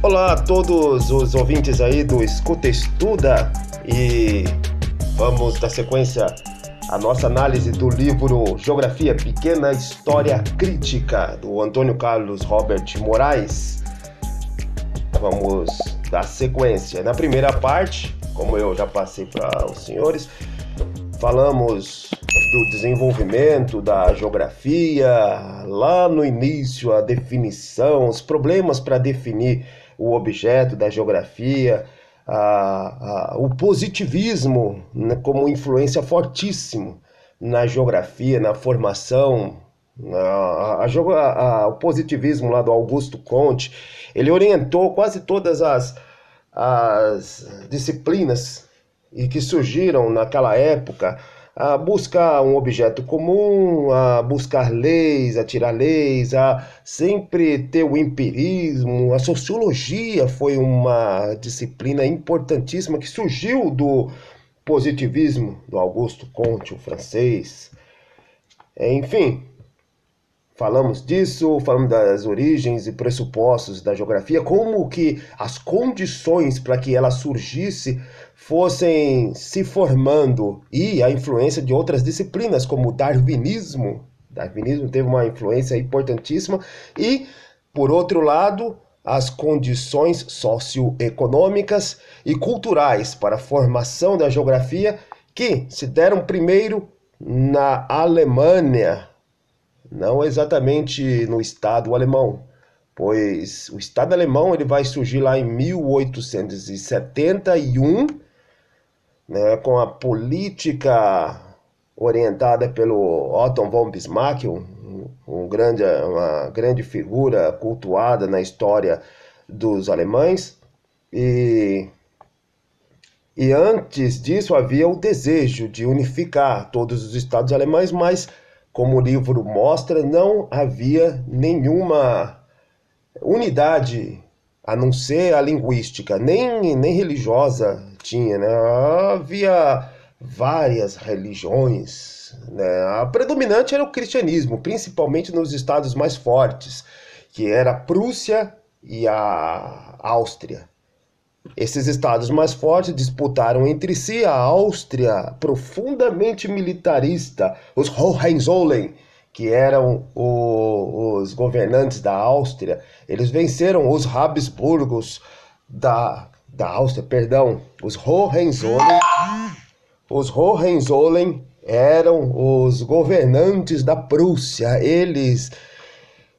Olá a todos os ouvintes aí do Escuta Estuda e vamos dar sequência à nossa análise do livro Geografia, Pequena História Crítica, do Antônio Carlos Robert Moraes. Vamos dar sequência. Na primeira parte, como eu já passei para os senhores, falamos do desenvolvimento da geografia, lá no início a definição, os problemas para definir o objeto da geografia, o positivismo, né, como influência fortíssimo na geografia, na formação, o positivismo lá do Augusto Comte, ele orientou quase todas as disciplinas e que surgiram naquela época a buscar um objeto comum, a buscar leis, a tirar leis, a sempre ter o empirismo. A sociologia foi uma disciplina importantíssima que surgiu do positivismo do Augusto Comte, o francês. Enfim, falamos disso, falamos das origens e pressupostos da geografia, como que as condições para que ela surgisse fossem se formando e a influência de outras disciplinas, como o darwinismo. O darwinismo teve uma influência importantíssima e, por outro lado, as condições socioeconômicas e culturais para a formação da geografia que se deram primeiro na Alemanha, não exatamente no Estado alemão, pois o Estado alemão ele vai surgir lá em 1871, né, com a política orientada pelo Otto von Bismarck, uma grande figura cultuada na história dos alemães. E antes disso havia o desejo de unificar todos os estados alemães, mas, como o livro mostra, não havia nenhuma unidade, a não ser a linguística, nem religiosa tinha, né? Havia várias religiões, né? A predominante era o cristianismo, principalmente nos estados mais fortes, que era a Prússia e a Áustria. Esses estados mais fortes disputaram entre si. A Áustria, profundamente militarista, os Hohenzollern, que eram os governantes da Áustria, eles venceram os Habsburgos da Áustria, perdão, os Hohenzollern. Os Hohenzollern eram os governantes da Prússia. Eles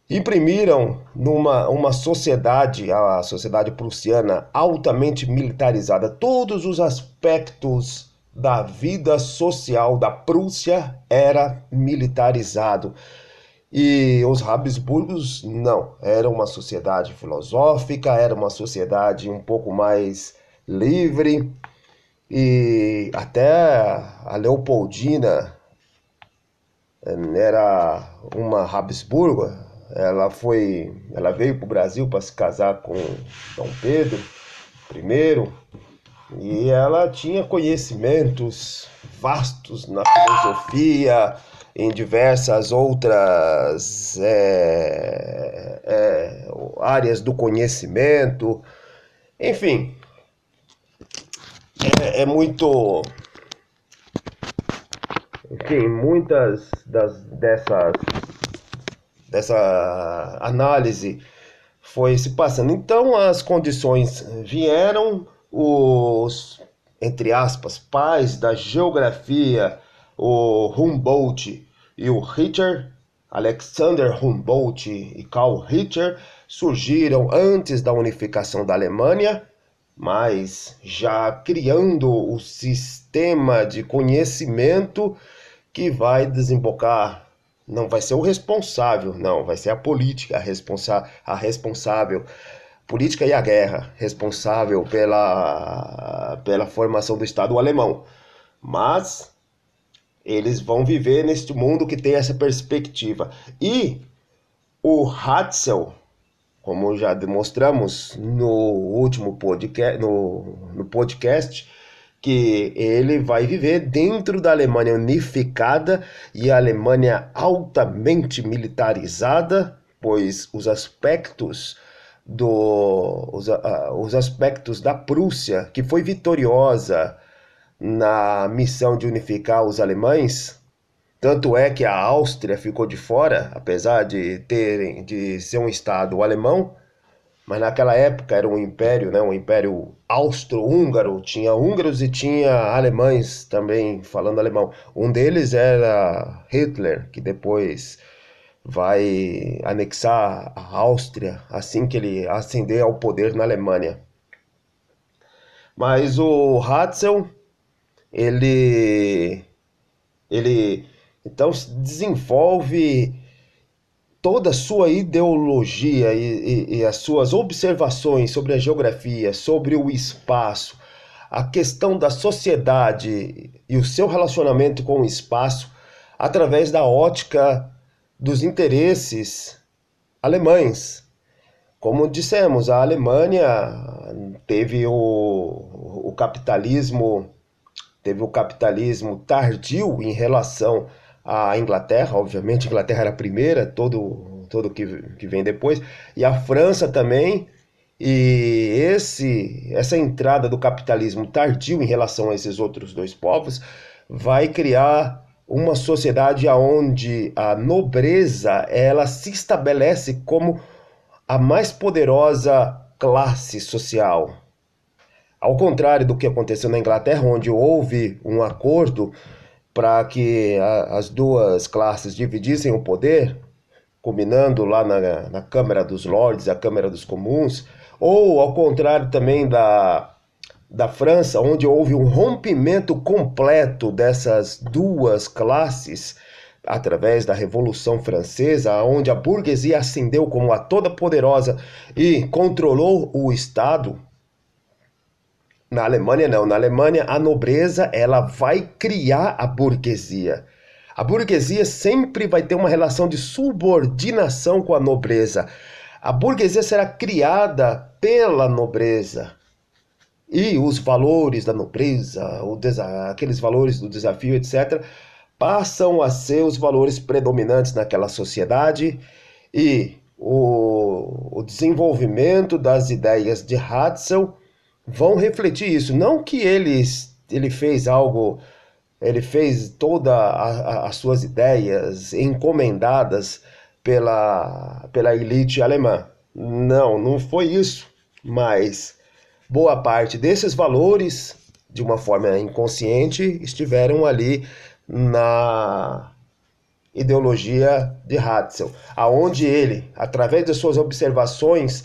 imprimiram numa sociedade, a sociedade prussiana, altamente militarizada. Todos os aspectos da vida social da Prússia era militarizado. E os Habsburgos não, era uma sociedade filosófica, era uma sociedade um pouco mais livre, e até a Leopoldina era uma Habsburgo. Ela veio para o Brasil para se casar com Dom Pedro I, e ela tinha conhecimentos vastos na filosofia, em diversas outras áreas do conhecimento. Enfim, muitas dessa análise foi se passando. Então as condições vieram, os, entre aspas, pais da geografia, o Humboldt e o Richter, Alexander Humboldt e Karl Richter, surgiram antes da unificação da Alemanha, mas já criando o sistema de conhecimento que vai desembocar. Não vai ser o responsável, não, vai ser a política a responsável, política e a guerra, responsável pela formação do Estado alemão. Mas eles vão viver neste mundo que tem essa perspectiva. E o Hatzel, como já demonstramos no último podcast, no podcast, que ele vai viver dentro da Alemanha unificada e a Alemanha altamente militarizada, pois os aspectos os aspectos da Prússia, que foi vitoriosa na missão de unificar os alemães. Tanto é que a Áustria ficou de fora, apesar de ser um estado alemão, mas naquela época era um império, né, um império austro-húngaro, tinha húngaros e tinha alemães também falando alemão. Um deles era Hitler, que depois vai anexar a Áustria assim que ele ascender ao poder na Alemanha. Mas o Ratzel, ele, ele então desenvolve toda a sua ideologia e as suas observações sobre a geografia, sobre o espaço, a questão da sociedade e o seu relacionamento com o espaço através da ótica dos interesses alemães. Como dissemos, a Alemanha teve o capitalismo, teve o capitalismo tardio em relação à Inglaterra. Obviamente a Inglaterra era a primeira, todo que vem depois, e a França também. E essa entrada do capitalismo tardio em relação a esses outros dois povos vai criar uma sociedade onde a nobreza ela se estabelece como a mais poderosa classe social. Ao contrário do que aconteceu na Inglaterra, onde houve um acordo para que as duas classes dividissem o poder, combinando lá na Câmara dos Lordes, a Câmara dos Comuns, ou ao contrário também da França, onde houve um rompimento completo dessas duas classes através da Revolução Francesa, onde a burguesia ascendeu como a toda poderosa e controlou o Estado. Na Alemanha não, na Alemanha a nobreza ela vai criar a burguesia. A burguesia sempre vai ter uma relação de subordinação com a nobreza. A burguesia será criada pela nobreza. E os valores da nobreza, aqueles valores do desafio, etc., passam a ser os valores predominantes naquela sociedade, e o desenvolvimento das ideias de Ratzel vão refletir isso. Não que ele fez algo, ele fez todas as suas ideias encomendadas pela elite alemã. Não foi isso, mas boa parte desses valores, de uma forma inconsciente, estiveram ali na ideologia de Ratzel, aonde ele, através de suas observações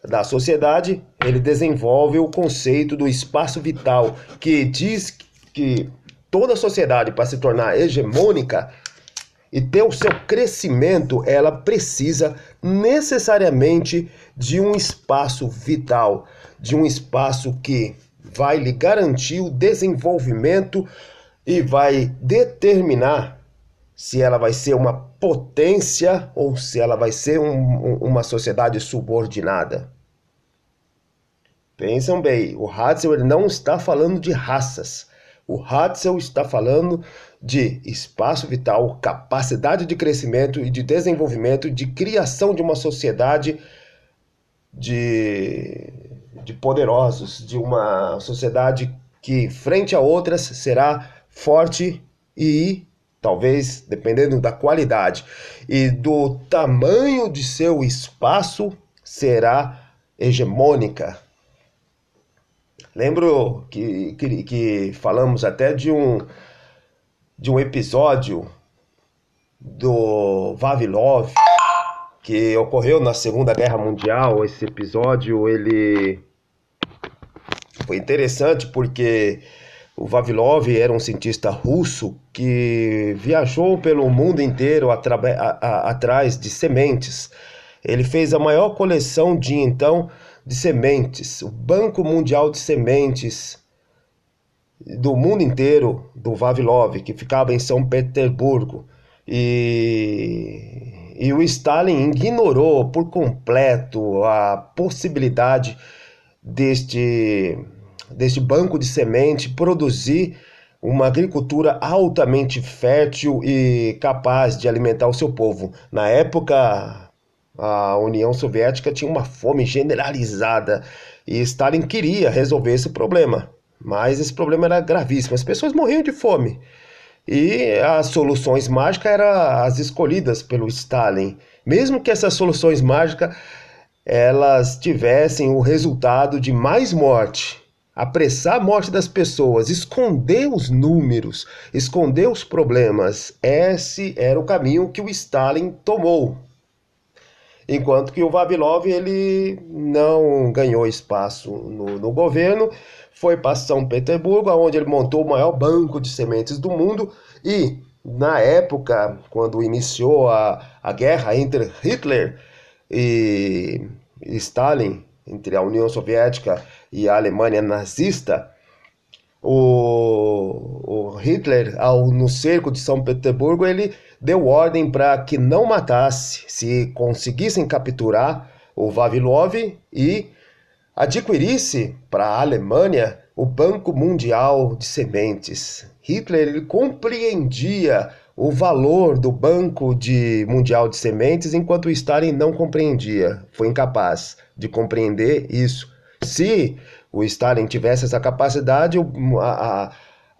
da sociedade, ele desenvolve o conceito do espaço vital, que diz que toda sociedade, para se tornar hegemônica e ter o seu crescimento, ela precisa necessariamente de um espaço vital, de um espaço que vai lhe garantir o desenvolvimento e vai determinar se ela vai ser uma potência ou se ela vai ser uma sociedade subordinada. Pensam bem, o Ratzel ele não está falando de raças. O Ratzel está falando de espaço vital, capacidade de crescimento e de desenvolvimento, de criação de uma sociedade de poderosos, de uma sociedade que, frente a outras, será forte e, talvez, dependendo da qualidade e do tamanho de seu espaço, será hegemônica. Lembro que falamos até de um episódio do Vavilov, que ocorreu na Segunda Guerra Mundial. Esse episódio ele foi interessante porque o Vavilov era um cientista russo que viajou pelo mundo inteiro atrás de sementes. Ele fez a maior coleção de sementes, o Banco Mundial de Sementes do mundo inteiro, do Vavilov, que ficava em São Petersburgo. E o Stalin ignorou por completo a possibilidade deste banco de semente produzir uma agricultura altamente fértil e capaz de alimentar o seu povo. Na época, A União Soviética tinha uma fome generalizada e Stalin queria resolver esse problema, mas esse problema era gravíssimo, as pessoas morriam de fome. E as soluções mágicas eram as escolhidas pelo Stalin. Mesmo que essas soluções mágicas elas tivessem o resultado de mais morte, apressar a morte das pessoas, esconder os números, esconder os problemas, esse era o caminho que o Stalin tomou. Enquanto que o Vavilov ele não ganhou espaço no governo, foi para São Petersburgo, onde ele montou o maior banco de sementes do mundo e, na época, quando iniciou a guerra entre Hitler e Stalin, entre a União Soviética e a Alemanha nazista, o Hitler, no cerco de São Petersburgo, ele deu ordem para que não matasse, se conseguissem capturar o Vavilov e adquirisse para a Alemanha o Banco Mundial de Sementes. Hitler ele compreendia o valor do Banco Mundial de Sementes, enquanto Stalin não compreendia, foi incapaz de compreender isso. Se o Stalin tivesse essa capacidade,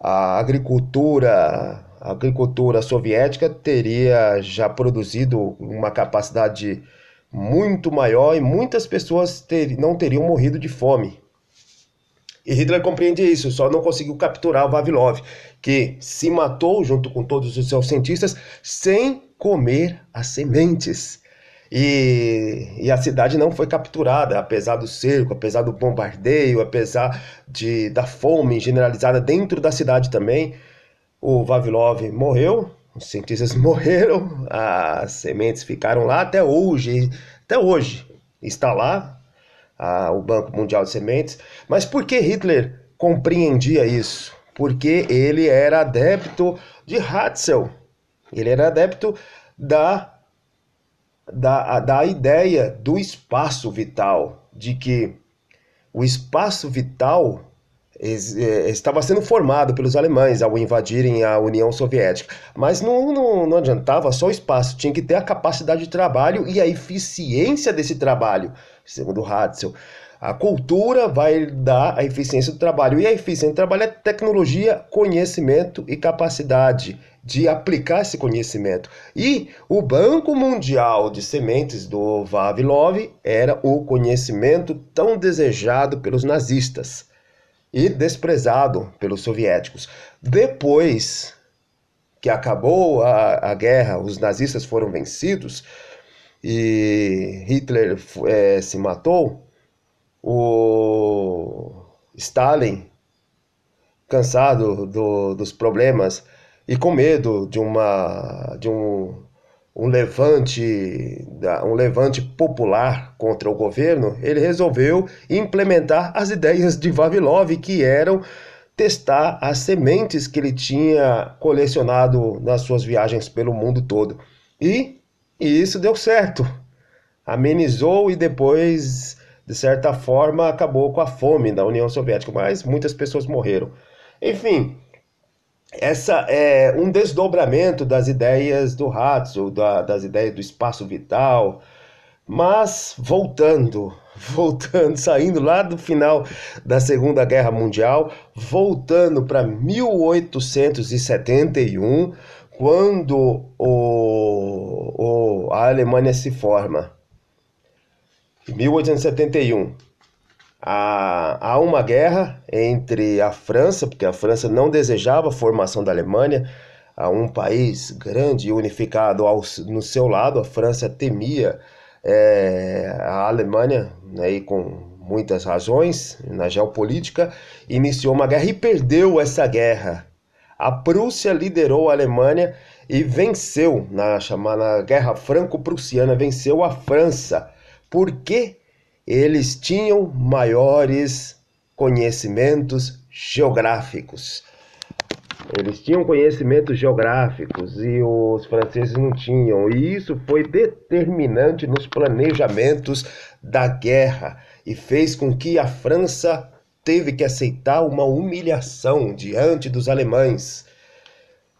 a agricultura soviética teria já produzido uma capacidade muito maior e muitas pessoas não teriam morrido de fome. E Hitler compreende isso, só não conseguiu capturar o Vavilov, que se matou junto com todos os seus cientistas sem comer as sementes. E a cidade não foi capturada, apesar do cerco, apesar do bombardeio, apesar da fome generalizada dentro da cidade também. O Vavilov morreu, os cientistas morreram, as sementes ficaram lá até hoje está lá o Banco Mundial de Sementes. Mas por que Hitler compreendia isso? Porque ele era adepto de Hatzel, ele era adepto da ideia do espaço vital, de que o espaço vital estava sendo formado pelos alemães ao invadirem a União Soviética. Mas não adiantava só o espaço, tinha que ter a capacidade de trabalho e a eficiência desse trabalho, segundo Hatzel. A cultura vai dar a eficiência do trabalho, e a eficiência do trabalho é tecnologia, conhecimento e capacidade de aplicar esse conhecimento. E o Banco Mundial de Sementes do Vavilov era o conhecimento tão desejado pelos nazistas e desprezado pelos soviéticos. Depois que acabou a guerra, os nazistas foram vencidos e Hitler se matou, o Stalin, cansado dos problemas e com medo de um levante popular contra o governo, ele resolveu implementar as ideias de Vavilov, que eram testar as sementes que ele tinha colecionado nas suas viagens pelo mundo todo. E isso deu certo. Amenizou e depois, de certa forma, acabou com a fome da União Soviética, mas muitas pessoas morreram. Enfim, essa é um desdobramento das ideias do Hatzel, das ideias do espaço vital. Mas voltando, saindo lá do final da Segunda Guerra Mundial, voltando para 1871, quando a Alemanha se forma. Em 1871, há uma guerra entre a França, porque a França não desejava a formação da Alemanha, há um país grande e unificado no seu lado, a França temia a Alemanha, né, e com muitas razões, na geopolítica, iniciou uma guerra e perdeu essa guerra. A Prússia liderou a Alemanha e venceu, na chamada Guerra Franco-Prussiana, venceu a França, porque eles tinham maiores conhecimentos geográficos. Eles tinham conhecimentos geográficos e os franceses não tinham. E isso foi determinante nos planejamentos da guerra e fez com que a França teve que aceitar uma humilhação diante dos alemães.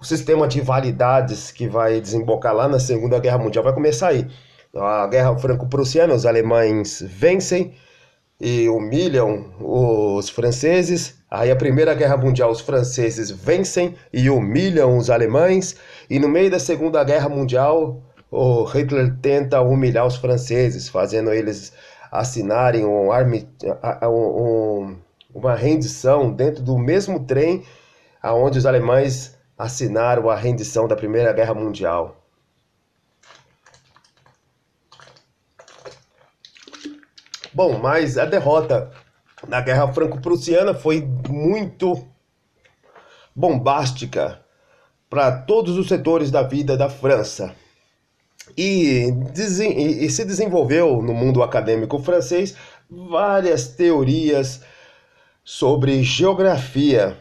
O sistema de validades que vai desembocar lá na Segunda Guerra Mundial vai começar aí. A Guerra Franco-Prussiana, os alemães vencem e humilham os franceses. Aí a Primeira Guerra Mundial, os franceses vencem e humilham os alemães. E no meio da Segunda Guerra Mundial, o Hitler tenta humilhar os franceses, fazendo eles assinarem uma rendição dentro do mesmo trem aonde os alemães assinaram a rendição da Primeira Guerra Mundial. Bom, mas a derrota na Guerra Franco-Prussiana foi muito bombástica para todos os setores da vida da França. E se desenvolveu no mundo acadêmico francês várias teorias sobre geografia.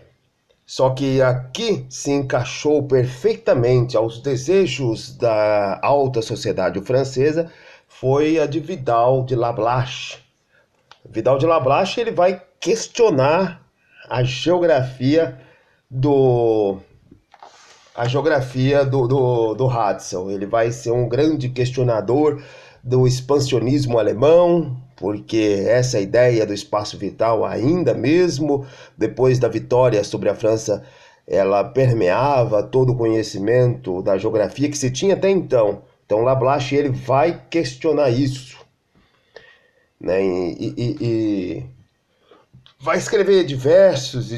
Só que aqui se encaixou perfeitamente aos desejos da alta sociedade francesa foi a de Vidal de Lablache. Vidal de Lablache ele vai questionar a geografia do do Hudson. Ele vai ser um grande questionador do expansionismo alemão, porque essa ideia do espaço vital, ainda mesmo depois da vitória sobre a França, ela permeava todo o conhecimento da geografia que se tinha até então. Então Lablache ele vai questionar isso, né? E vai escrever diversas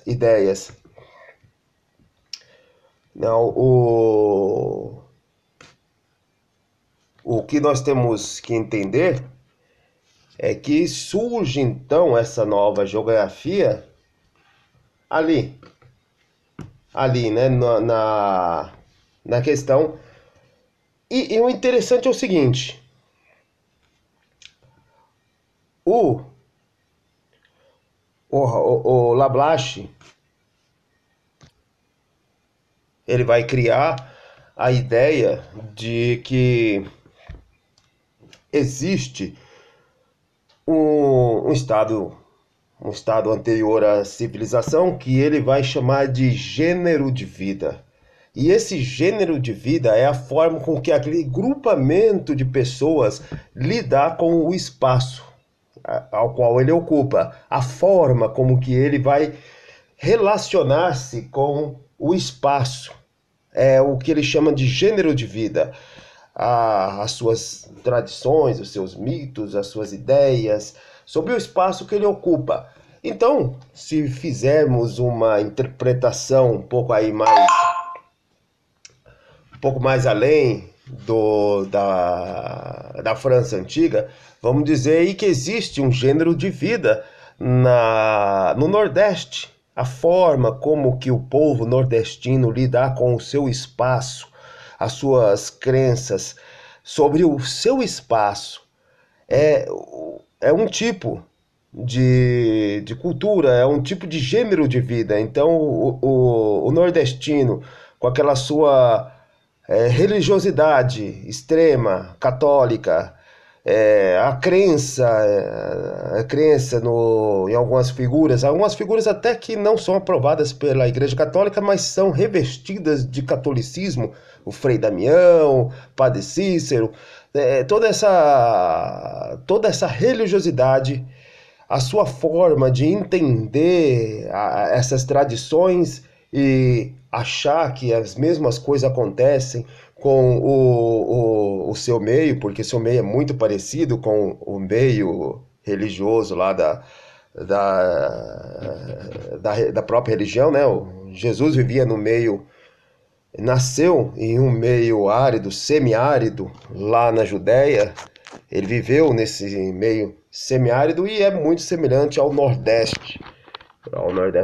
ideias. Não, o que nós temos que entender é que surge então essa nova geografia ali, né, na questão. E o interessante é o seguinte: o Lablache ele vai criar a ideia de que existe um estado anterior à civilização que ele vai chamar de gênero de vida. E esse gênero de vida é a forma com que aquele grupamento de pessoas lidar com o espaço ao qual ele ocupa, a forma como que ele vai relacionar-se com o espaço. É o que ele chama de gênero de vida. As suas tradições, os seus mitos, as suas ideias sobre o espaço que ele ocupa. Então, se fizermos uma interpretação um pouco mais além da França antiga, vamos dizer aí que existe um gênero de vida no Nordeste. A forma como que o povo nordestino lida com o seu espaço, as suas crenças sobre o seu espaço, é um tipo de cultura, é um tipo de gênero de vida. Então, o nordestino, com aquela sua religiosidade extrema, católica, a crença em algumas figuras até que não são aprovadas pela Igreja Católica, mas são revestidas de catolicismo, o Frei Damião, Padre Cícero, toda essa religiosidade, a sua forma de entender essas tradições e achar que as mesmas coisas acontecem com o seu meio, porque seu meio é muito parecido com o meio religioso lá da própria religião, né? Jesus vivia nasceu em um meio árido, semiárido, lá na Judéia. Ele viveu nesse meio semiárido e é muito semelhante ao Nordeste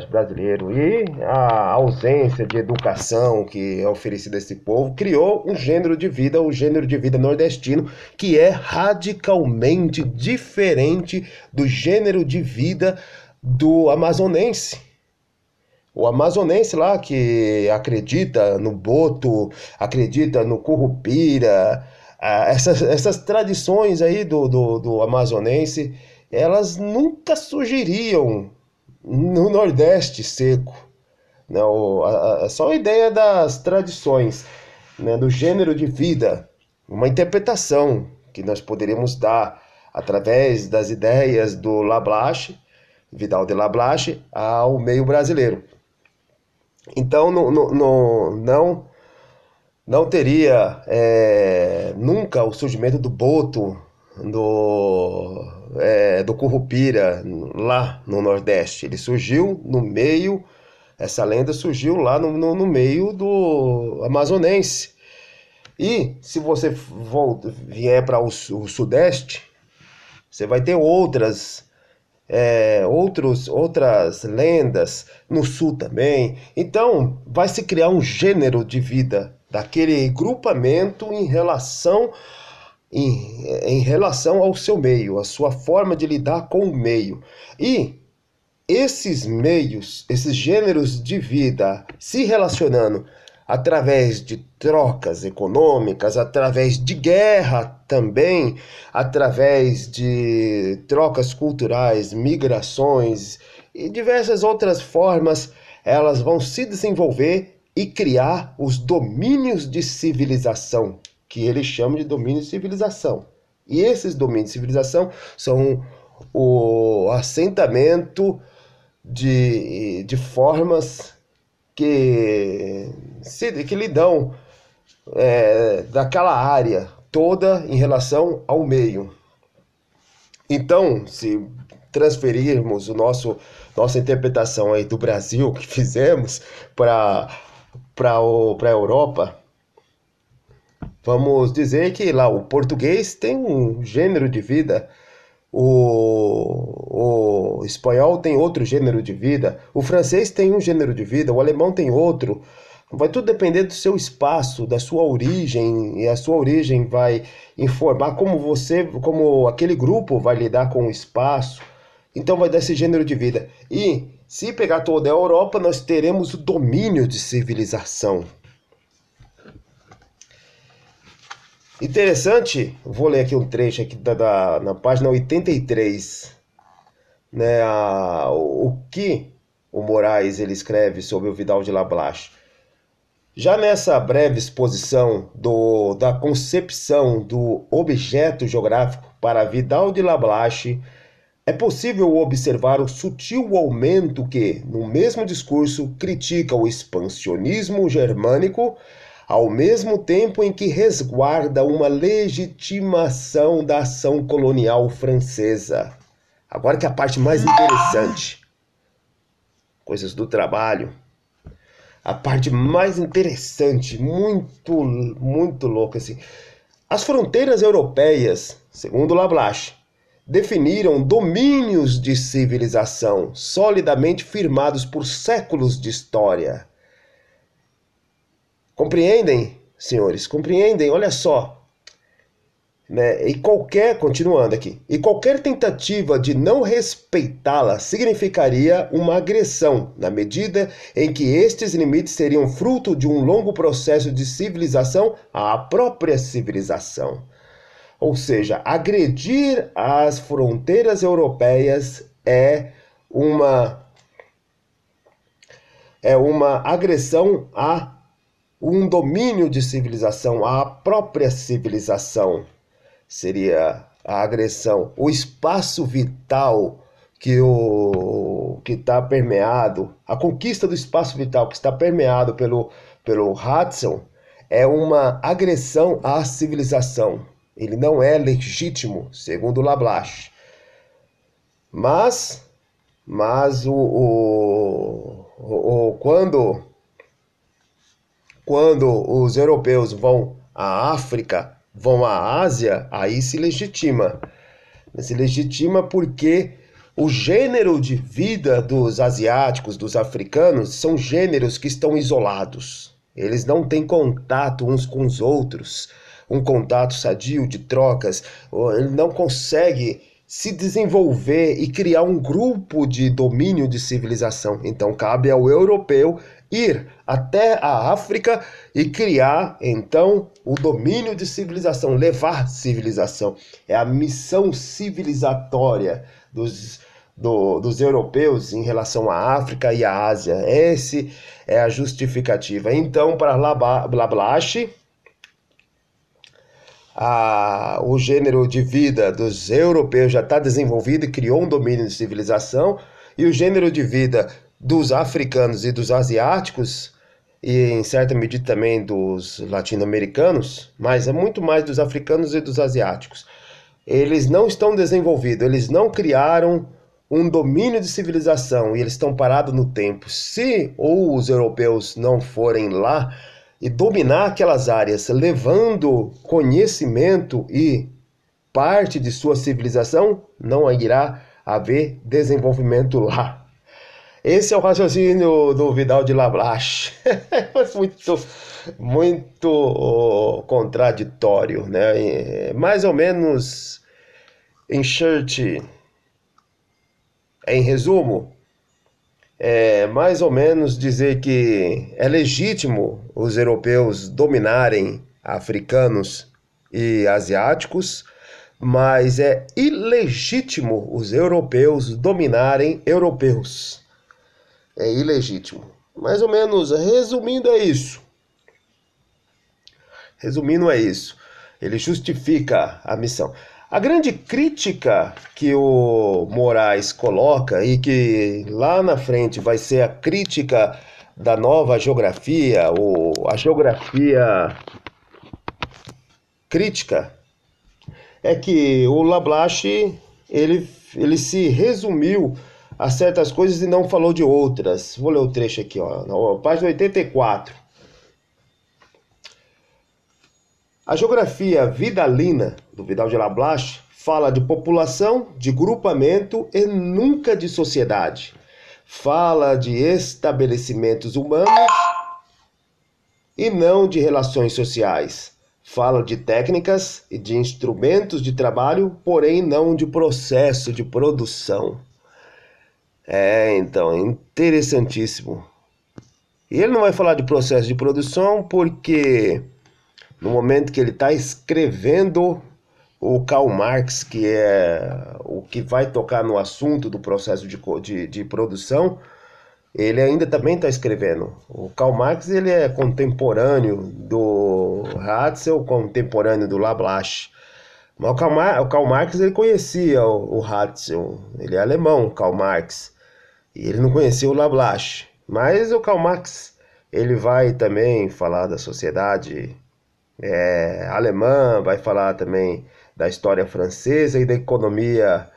brasileiro. E a ausência de educação que é oferecida a esse povo criou um gênero de vida, o gênero de vida nordestino, que é radicalmente diferente do gênero de vida do amazonense. O amazonense lá que acredita no boto, acredita no curupira, essas tradições aí do amazonense, elas nunca surgiriam no Nordeste seco. Não, só a ideia das tradições, né, do gênero de vida uma interpretação que nós poderíamos dar através das ideias do Lablache, Vidal de Lablache, ao meio brasileiro. Então, não teria nunca o surgimento do Boto, do Currupira, lá no Nordeste. Ele surgiu no meio, essa lenda surgiu lá no meio do amazonense. E se você vier para o Sudeste, você vai ter outras lendas no sul também. Então, vai se criar um gênero de vida daquele grupamento em relação ao seu meio, a sua forma de lidar com o meio. E esses meios, esses gêneros de vida se relacionando através de trocas econômicas, através de guerra também, através de trocas culturais, migrações e diversas outras formas, elas vão se desenvolver e criar os domínios de civilização, que ele chama de domínio de civilização. E esses domínios de civilização são o assentamento de formas que lhe dão daquela área toda em relação ao meio. Então, se transferirmos nossa interpretação aí do Brasil que fizemos para a Europa, vamos dizer que lá o português tem um gênero de vida, o espanhol tem outro gênero de vida, o francês tem um gênero de vida, o alemão tem outro. Vai tudo depender do seu espaço, da sua origem, e a sua origem vai informar como aquele grupo vai lidar com o espaço. Então vai dar esse gênero de vida. E se pegar toda a Europa, nós teremos o domínio de civilização. Interessante, vou ler aqui um trecho aqui na página 83, né, o que o Moraes ele escreve sobre o Vidal de Lablache. Já nessa breve exposição da concepção do objeto geográfico para Vidal de Lablache, é possível observar o sutil aumento que, no mesmo discurso, critica o expansionismo germânico, ao mesmo tempo em que resguarda uma legitimação da ação colonial francesa. Agora que é a parte mais interessante, coisas do trabalho, a parte mais interessante, muito, muito louca assim. As fronteiras europeias, segundo Lablache, definiram domínios de civilização solidamente firmados por séculos de história. Compreendem, senhores? Compreendem? Olha só. Né? Continuando aqui, e qualquer tentativa de não respeitá-la significaria uma agressão, na medida em que estes limites seriam fruto de um longo processo de civilização à própria civilização. Ou seja, agredir as fronteiras europeias é uma agressão a um domínio de civilização, à própria civilização. Seria a agressão, o espaço vital que está permeado, a conquista do espaço vital que está permeado pelo Hudson é uma agressão à civilização. Ele não é legítimo, segundo Lablache. Mas quando os europeus vão à África, vão à Ásia, aí se legitima. Se legitima porque o gênero de vida dos asiáticos, dos africanos, são gêneros que estão isolados. Eles não têm contato uns com os outros, um contato sadio de trocas. Ele não consegue se desenvolver e criar um grupo de domínio de civilização. Então cabe ao europeu ir até a África e criar, então, o domínio de civilização, levar civilização. É a missão civilizatória dos europeus em relação à África e à Ásia. Essa é a justificativa. Então, para Lablache, o gênero de vida dos europeus já está desenvolvido e criou um domínio de civilização, e o gênero de vida dos africanos e dos asiáticos, e em certa medida também dos latino-americanos, mas é muito mais dos africanos e dos asiáticos. Eles não estão desenvolvidos, eles não criaram um domínio de civilização e eles estão parados no tempo. Se ou os europeus não forem lá e dominar aquelas áreas, levando conhecimento e parte de sua civilização, não irá haver desenvolvimento lá. Esse é o raciocínio do Vidal de Lablache. muito, muito contraditório, né? Mais ou menos, em resumo, é mais ou menos dizer que é legítimo os europeus dominarem africanos e asiáticos, mas é ilegítimo os europeus dominarem europeus. É ilegítimo. Mais ou menos, resumindo, é isso. Resumindo, é isso. Ele justifica a missão. A grande crítica que o Moraes coloca, e que lá na frente vai ser a crítica da nova geografia, ou a geografia crítica, é que o Lablache ele se resumiu a certas coisas e não falou de outras. Vou ler o trecho aqui, ó, na página 84. A geografia vidalina, do Vidal de Lablache, fala de população, de grupamento e nunca de sociedade. Fala de estabelecimentos humanos e não de relações sociais. Fala de técnicas e de instrumentos de trabalho, porém não de processo de produção. Então, é interessantíssimo. E ele não vai falar de processo de produção porque no momento que ele está escrevendo o Karl Marx, que é o que vai tocar no assunto do processo de produção, ele ainda também está escrevendo. O Karl Marx ele é contemporâneo do Ratzel, contemporâneo do Lablache. Mas o Karl Marx ele conhecia o Ratzel, ele é alemão, o Karl Marx, e ele não conhecia o Lablache. Mas o Karl Marx ele vai também falar da sociedade alemã, vai falar também da história francesa e da economia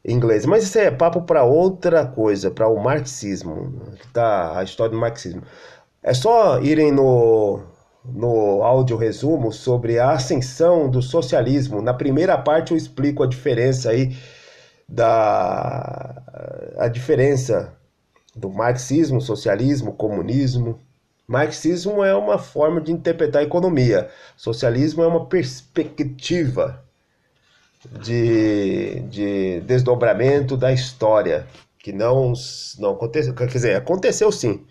inglesa. Mas isso é papo para outra coisa, para o marxismo, tá? A história do marxismo. É só irem no áudio resumo sobre a ascensão do socialismo. Na primeira parte eu explico a diferença aí a diferença do marxismo, socialismo, comunismo. Marxismo é uma forma de interpretar a economia. Socialismo é uma perspectiva de desdobramento da história, que não aconteceu. Quer dizer, aconteceu sim.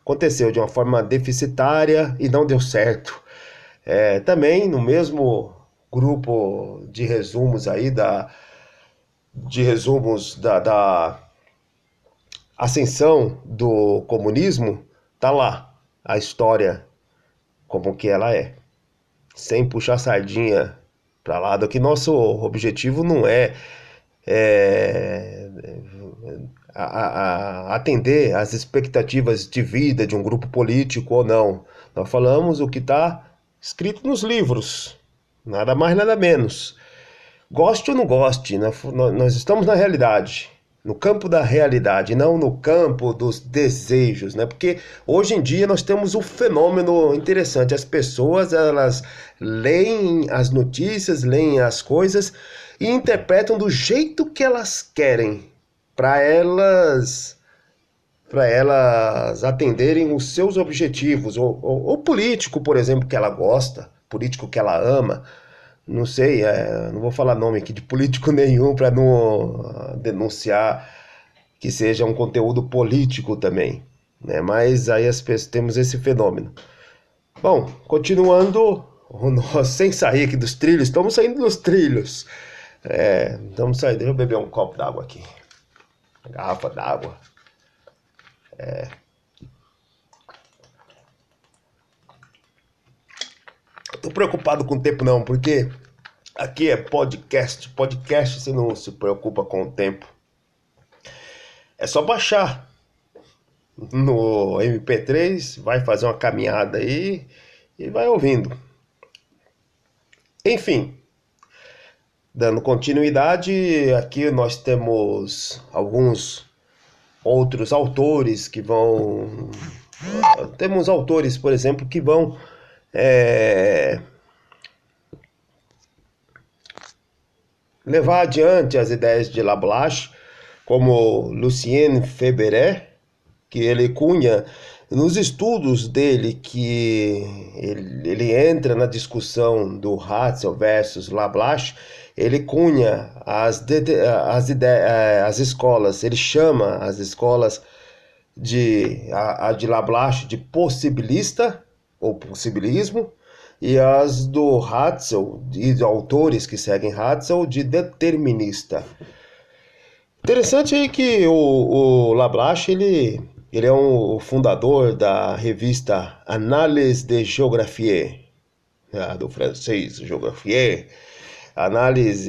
Aconteceu de uma forma deficitária e não deu certo. Também no mesmo grupo de resumos aí da ascensão do comunismo, tá lá a história como que ela é, sem puxar sardinha para lá, do que nosso objetivo não é atender às expectativas de vida de um grupo político ou não. Nós falamos o que está escrito nos livros, nada mais nada menos. Goste ou não goste, nós estamos na realidade, no campo da realidade, não no campo dos desejos, né? Porque hoje em dia nós temos um fenômeno interessante. As pessoas, elas leem as notícias, leem as coisas e interpretam do jeito que elas querem, para elas atenderem os seus objetivos, ou político, por exemplo, que ela gosta, político que ela ama. Não sei, não vou falar nome aqui de político nenhum para não denunciar que seja um conteúdo político também, né? Mas aí temos esse fenômeno. Bom, continuando, nós sem sair aqui dos trilhos, estamos saindo dos trilhos. Estamos saindo, deixa eu beber um copo d'água aqui, uma garrafa d'água. Tô preocupado com o tempo não, porque aqui é podcast. Podcast você não se preocupa com o tempo. É só baixar no MP3, vai fazer uma caminhada aí e vai ouvindo. Enfim, dando continuidade, aqui nós temos alguns outros autores que vão... Temos autores, por exemplo, que vão levar adiante as ideias de Lablache, como Lucien Febvre, que ele cunha nos estudos dele, que ele entra na discussão do Ratzel versus Lablache. Ele cunha as escolas, ele chama as escolas a de Lablache de possibilista ou possibilismo, e as do Ratzel, e de autores que seguem Ratzel, de determinista. Interessante aí que o Lablache, ele é o fundador da revista Annales de Géographie, do francês Géographie, Annales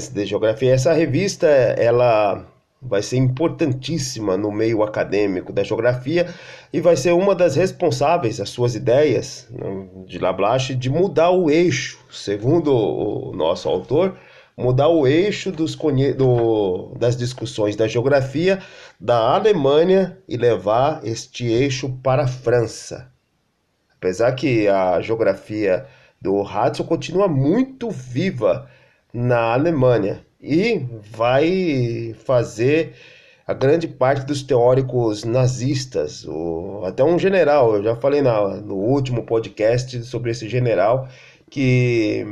de Géographie. Essa revista, ela vai ser importantíssima no meio acadêmico da geografia e vai ser uma das responsáveis, as suas ideias de Lablache, de mudar o eixo, segundo o nosso autor, mudar o eixo das discussões da geografia da Alemanha e levar este eixo para a França. Apesar que a geografia do Ratzel continua muito viva na Alemanha e vai fazer a grande parte dos teóricos nazistas, até um general, eu já falei no último podcast sobre esse general que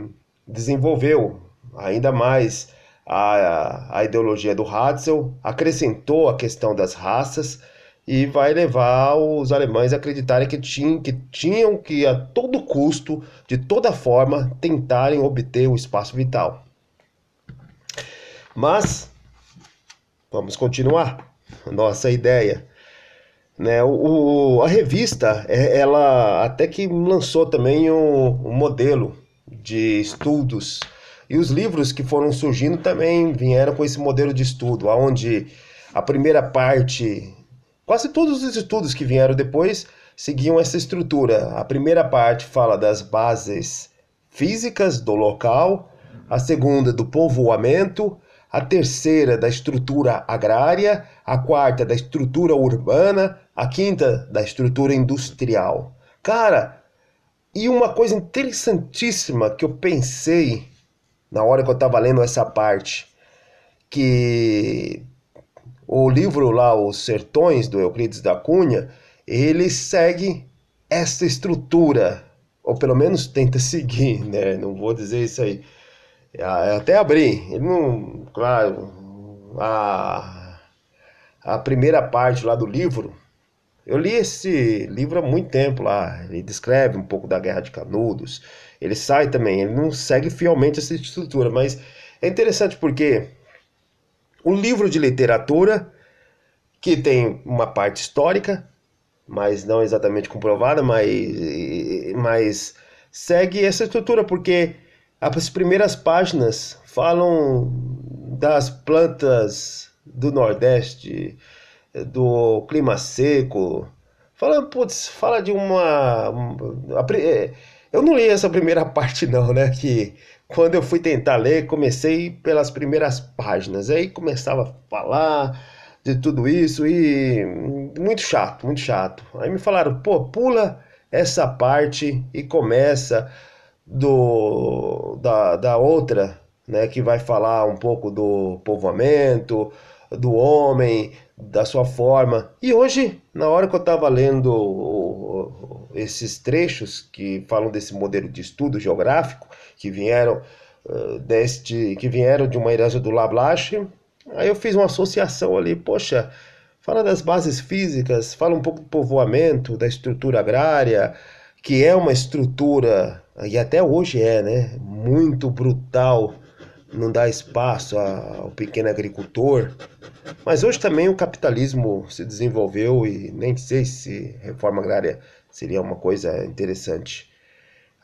desenvolveu ainda mais a ideologia do Ratzel, acrescentou a questão das raças e vai levar os alemães a acreditarem que tinham que, a todo custo, de toda forma, tentarem obter o espaço vital. Mas, vamos continuar nossa ideia. Né? A revista, ela até que lançou também um modelo de estudos. E os livros que foram surgindo também vieram com esse modelo de estudo, onde a primeira parte, quase todos os estudos que vieram depois seguiam essa estrutura. A primeira parte fala das bases físicas do local, a segunda do povoamento, a terceira da estrutura agrária, a quarta da estrutura urbana, a quinta da estrutura industrial. Cara, e uma coisa interessantíssima que eu pensei na hora que eu estava lendo essa parte, que o livro lá, Os Sertões, do Euclides da Cunha, ele segue essa estrutura, ou pelo menos tenta seguir, né? Não vou dizer isso aí. Até abri, ele não, claro, a primeira parte lá do livro, eu li esse livro há muito tempo lá, ele descreve um pouco da Guerra de Canudos, ele sai também, ele não segue fielmente essa estrutura, mas é interessante porque um livro de literatura que tem uma parte histórica, mas não exatamente comprovada, mas segue essa estrutura, porque as primeiras páginas falam das plantas do Nordeste, do clima seco. Fala de eu não li essa primeira parte não, né? Que quando eu fui tentar ler, comecei pelas primeiras páginas. Aí começava a falar de tudo isso e muito chato, muito chato. Aí me falaram, pô, pula essa parte e começa da outra, né, que vai falar um pouco do povoamento, do homem, da sua forma. E hoje, na hora que eu estava lendo esses trechos que falam desse modelo de estudo geográfico, que vieram de uma herança do Lablache, aí eu fiz uma associação ali, poxa, fala das bases físicas, fala um pouco do povoamento, da estrutura agrária, que é uma estrutura, e até hoje né, muito brutal, não dá espaço ao pequeno agricultor. Mas hoje também o capitalismo se desenvolveu e nem sei se reforma agrária seria uma coisa interessante.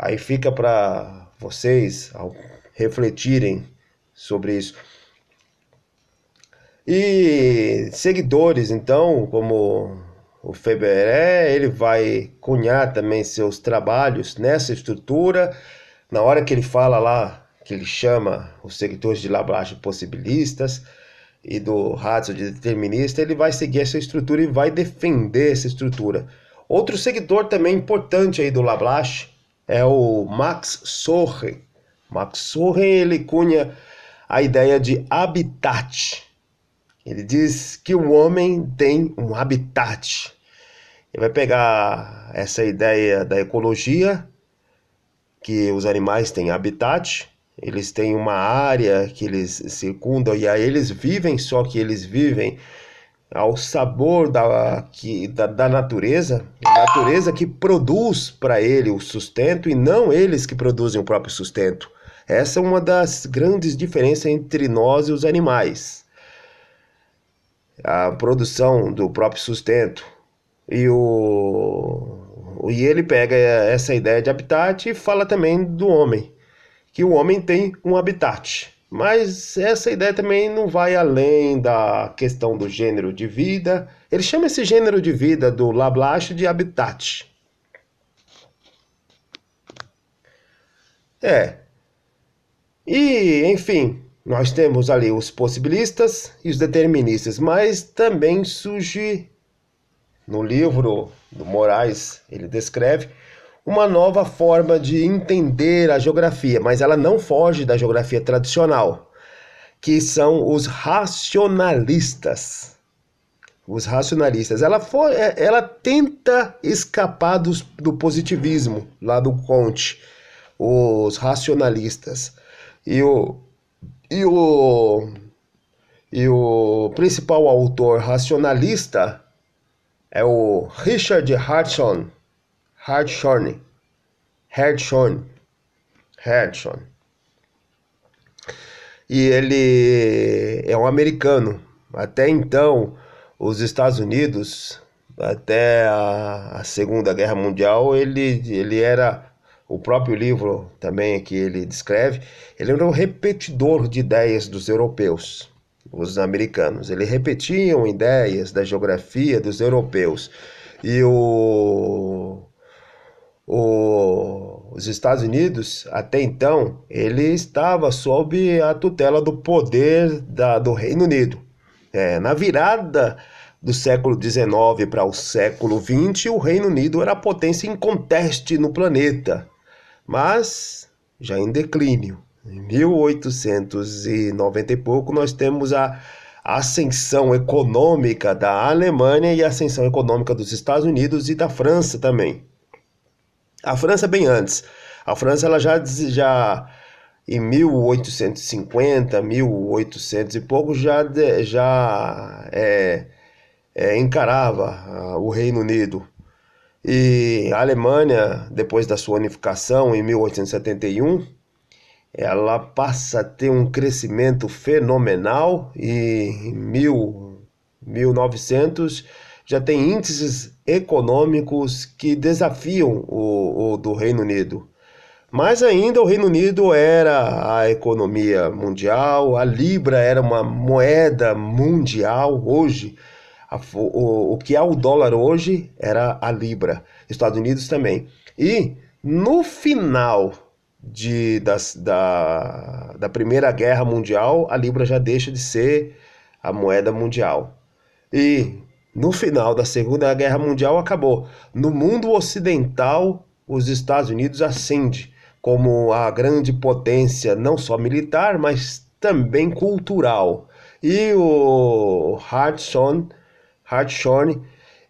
Aí fica para vocês refletirem sobre isso. E seguidores, então, como o Feberé, ele vai cunhar também seus trabalhos nessa estrutura. Na hora que ele fala lá, que ele chama os seguidores de Lablache possibilistas e do Ratio de determinista, ele vai seguir essa estrutura e vai defender essa estrutura. Outro seguidor também importante aí do Lablache é o Max Sorge. Max Sorge, ele cunha a ideia de habitat. Ele diz que o homem tem um habitat. Ele vai pegar essa ideia da ecologia, que os animais têm habitat, eles têm uma área que eles circundam e aí eles vivem, só que eles vivem ao sabor da natureza, a natureza que produz para ele o sustento e não eles que produzem o próprio sustento. Essa é uma das grandes diferenças entre nós e os animais. A produção do próprio sustento e ele pega essa ideia de habitat e fala também do homem, que o homem tem um habitat. Mas essa ideia também não vai além da questão do gênero de vida. Ele chama esse gênero de vida do Lablache de habitat. E, enfim, nós temos ali os possibilistas e os deterministas, mas também surge, no livro do Moraes, ele descreve uma nova forma de entender a geografia, mas ela não foge da geografia tradicional, que são os racionalistas. Os racionalistas. Ela tenta escapar do positivismo, lá do Comte, os racionalistas. E o principal autor racionalista é o Richard Hartshorne. E ele é um americano. Até então, os Estados Unidos, até a Segunda Guerra Mundial, ele era, o próprio livro também que ele descreve, ele era um repetidor de ideias dos europeus, os americanos. Eles repetiam ideias da geografia dos europeus. E os Estados Unidos, até então, ele estava sob a tutela do poder do Reino Unido. Na virada do século XIX para o século XX, o Reino Unido era a potência inconteste no planeta, mas já em declínio. Em 1890 e pouco, nós temos a ascensão econômica da Alemanha e a ascensão econômica dos Estados Unidos e da França também. A França bem antes. A França ela já em 1850, 1800 e pouco já encarava o Reino Unido. E a Alemanha, depois da sua unificação em 1871, ela passa a ter um crescimento fenomenal e em 1900 já tem índices econômicos que desafiam o do Reino Unido. Mas ainda o Reino Unido era a economia mundial, a Libra era uma moeda mundial. Hoje, o que é o dólar hoje era a Libra. Estados Unidos também. E no final da Primeira Guerra Mundial, a Libra já deixa de ser a moeda mundial. E no final da Segunda Guerra Mundial acabou. No mundo ocidental, os Estados Unidos ascendem como a grande potência, não só militar, mas também cultural. E o Hartshorne,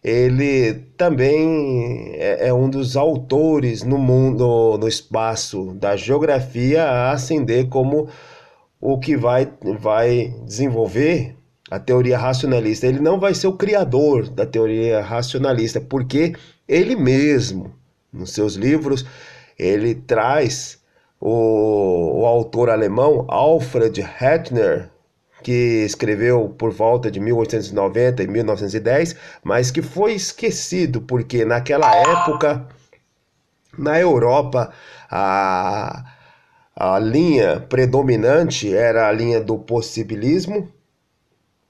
ele também é um dos autores no mundo, no espaço da geografia, a ascender como o que vai desenvolver a teoria racionalista. Ele não vai ser o criador da teoria racionalista, porque ele mesmo, nos seus livros, ele traz o autor alemão Alfred Hettner, que escreveu por volta de 1890 e 1910, mas que foi esquecido, porque naquela época Na Europa, a, a linha predominante era a linha do possibilismo,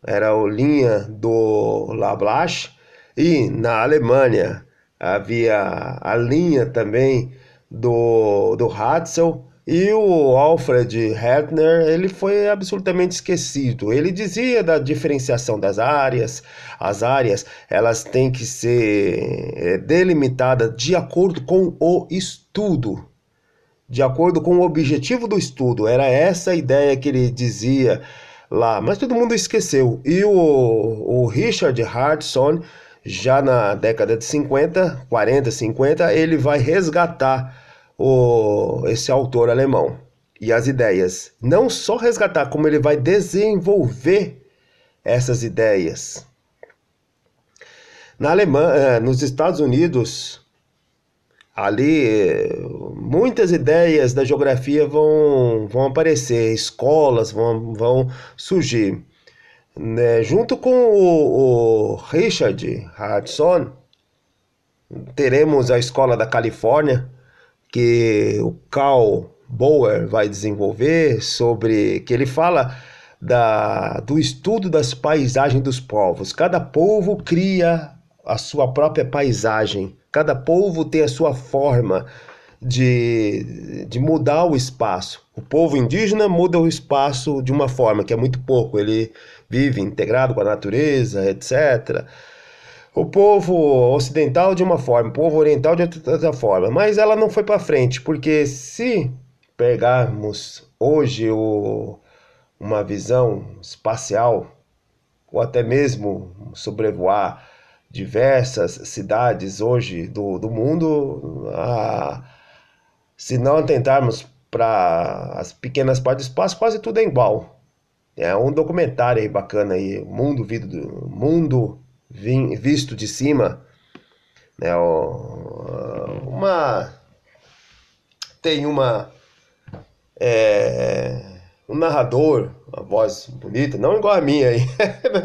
era a linha do Lablache, e na Alemanha havia a linha também do Hatzel, e o Alfred Hertner, ele foi absolutamente esquecido. Ele dizia da diferenciação das áreas. As áreas, elas têm que ser delimitadas de acordo com o estudo, de acordo com o objetivo do estudo. Era essa a ideia que ele dizia lá, mas todo mundo esqueceu. E o Richard Hartson, já na década de 50, 40, 50, ele vai resgatar esse autor alemão e as ideias. Não só resgatar, como ele vai desenvolver essas ideias. Na Alemanha, nos Estados Unidos, ali muitas ideias da geografia vão aparecer, escolas vão surgir, né? Junto com o Richard Hartson, teremos a Escola da Califórnia, que o Karl Boer vai desenvolver, sobre que ele fala do estudo das paisagens dos povos. Cada povo cria a sua própria paisagem, cada povo tem a sua forma de mudar o espaço. O povo indígena muda o espaço de uma forma que é muito pouco, ele vive integrado com a natureza, etc. O povo ocidental de uma forma, o povo oriental de outra forma, mas ela não foi para frente, porque se pegarmos hoje uma visão espacial, ou até mesmo sobrevoar diversas cidades hoje do mundo, se não atentarmos para as pequenas partes do espaço, quase tudo é igual. É um documentário aí bacana aí, Mundo Visto de Cima, né? Tem um narrador, uma voz bonita, não igual a minha aí,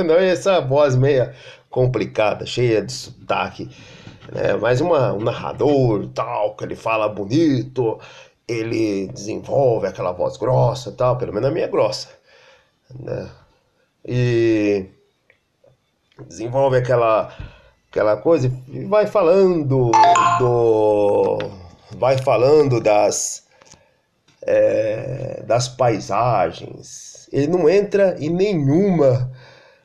não é essa voz meia complicada, cheia de sotaque, né? Mas um narrador tal, que ele fala bonito, ele desenvolve aquela voz grossa tal, pelo menos a minha é grossa, né? E desenvolve aquela coisa e vai falando das paisagens. Ele não entra em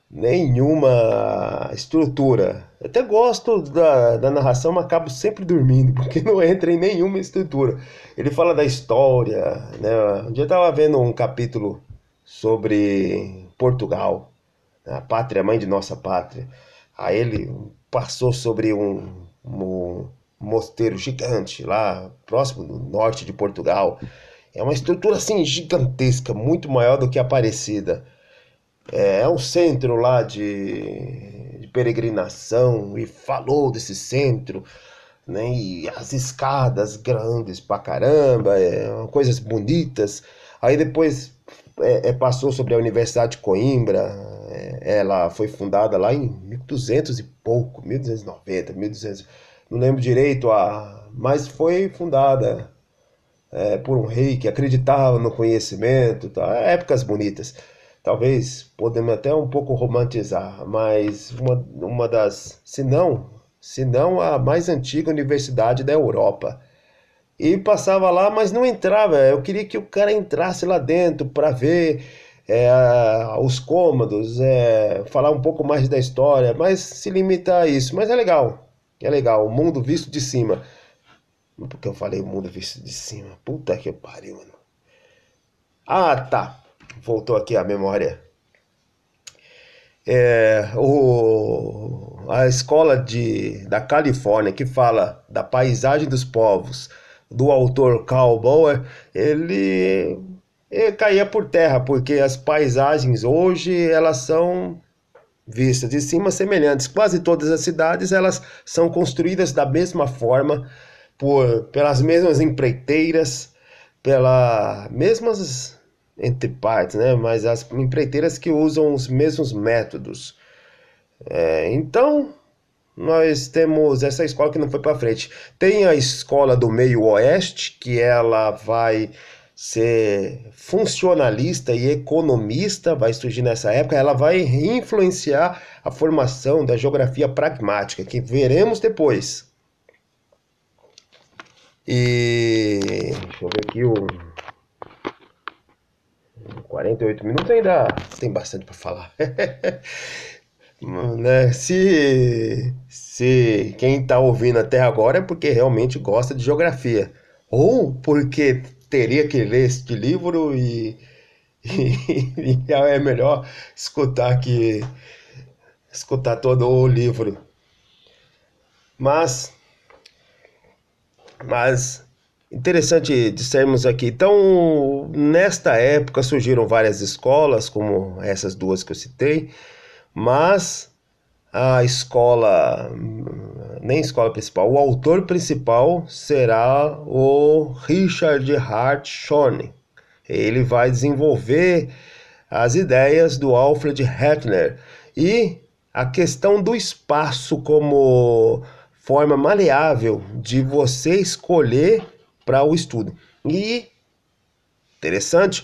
nenhuma estrutura. Eu até gosto da narração, mas acabo sempre dormindo, porque não entra em nenhuma estrutura. Ele fala da história, né? Um dia eu estava vendo um capítulo sobre Portugal, a pátria, mãe de nossa pátria. Aí ele passou sobre um mosteiro gigante lá próximo do norte de Portugal. É uma estrutura assim gigantesca, muito maior do que a Aparecida. É um centro lá de peregrinação, e falou desse centro, né? E as escadas grandes pra caramba, coisas bonitas. Aí depois passou sobre a Universidade de Coimbra. Ela foi fundada lá em 1200 e pouco, 1290, 1200, não lembro direito, mas foi fundada por um rei que acreditava no conhecimento, tá? Épocas bonitas. Talvez podemos até um pouco romantizar, mas uma das, se não a mais antiga universidade da Europa. E passava lá, mas não entrava. Eu queria que o cara entrasse lá dentro para ver os cômodos, falar um pouco mais da história, mas se limita a isso. Mas é legal, o mundo visto de cima. Porque eu falei mundo visto de cima. Puta que pariu, mano. Ah, tá. Voltou aqui a memória. A escola da Califórnia, que fala da paisagem dos povos, do autor Karl Boer, ele caía por terra, porque as paisagens hoje, elas são vistas de cima semelhantes. Quase todas as cidades, elas são construídas da mesma forma, pelas mesmas empreiteiras, pelas mesmas entre partes, né? Mas as empreiteiras que usam os mesmos métodos. Então, nós temos essa escola que não foi para frente. Tem a escola do Meio Oeste, que ela vai ser funcionalista e economista, vai surgir nessa época, ela vai influenciar a formação da geografia pragmática, que veremos depois. E deixa eu ver aqui o 48 minutos ainda tem bastante para falar. Né? Se quem está ouvindo até agora é porque realmente gosta de geografia, ou porque teria que ler este livro e é melhor escutar todo o livro. Mas interessante dissermos aqui. Então, nesta época surgiram várias escolas, como essas duas que eu citei, mas a escola, nem escola principal, o autor principal será o Richard Hartshorne. Ele vai desenvolver as ideias do Alfred Hettner e a questão do espaço como forma maleável de você escolher para o estudo. E interessante,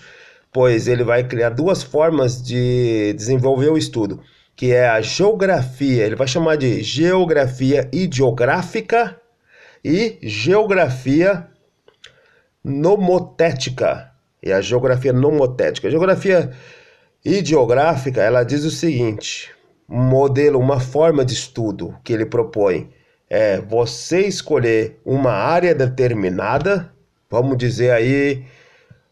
pois ele vai criar duas formas de desenvolver o estudo, que é a geografia, ele vai chamar de geografia ideográfica e geografia nomotética. E a geografia nomotética. A geografia ideográfica, ela diz o seguinte: um modelo, uma forma de estudo que ele propõe é você escolher uma área determinada, vamos dizer aí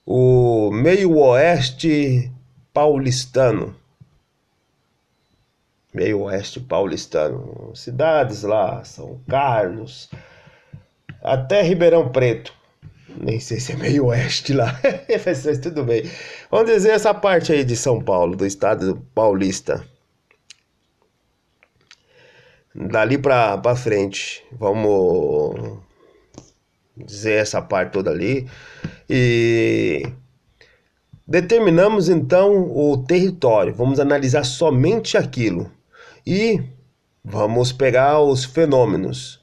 o meio oeste paulistano. Meio oeste paulistano, cidades lá, São Carlos, até Ribeirão Preto. Nem sei se é meio oeste lá, mas tudo bem. Vamos dizer essa parte aí de São Paulo, do estado paulista. Dali pra frente, vamos dizer essa parte toda ali. E determinamos então o território, vamos analisar somente aquilo. E vamos pegar os fenômenos.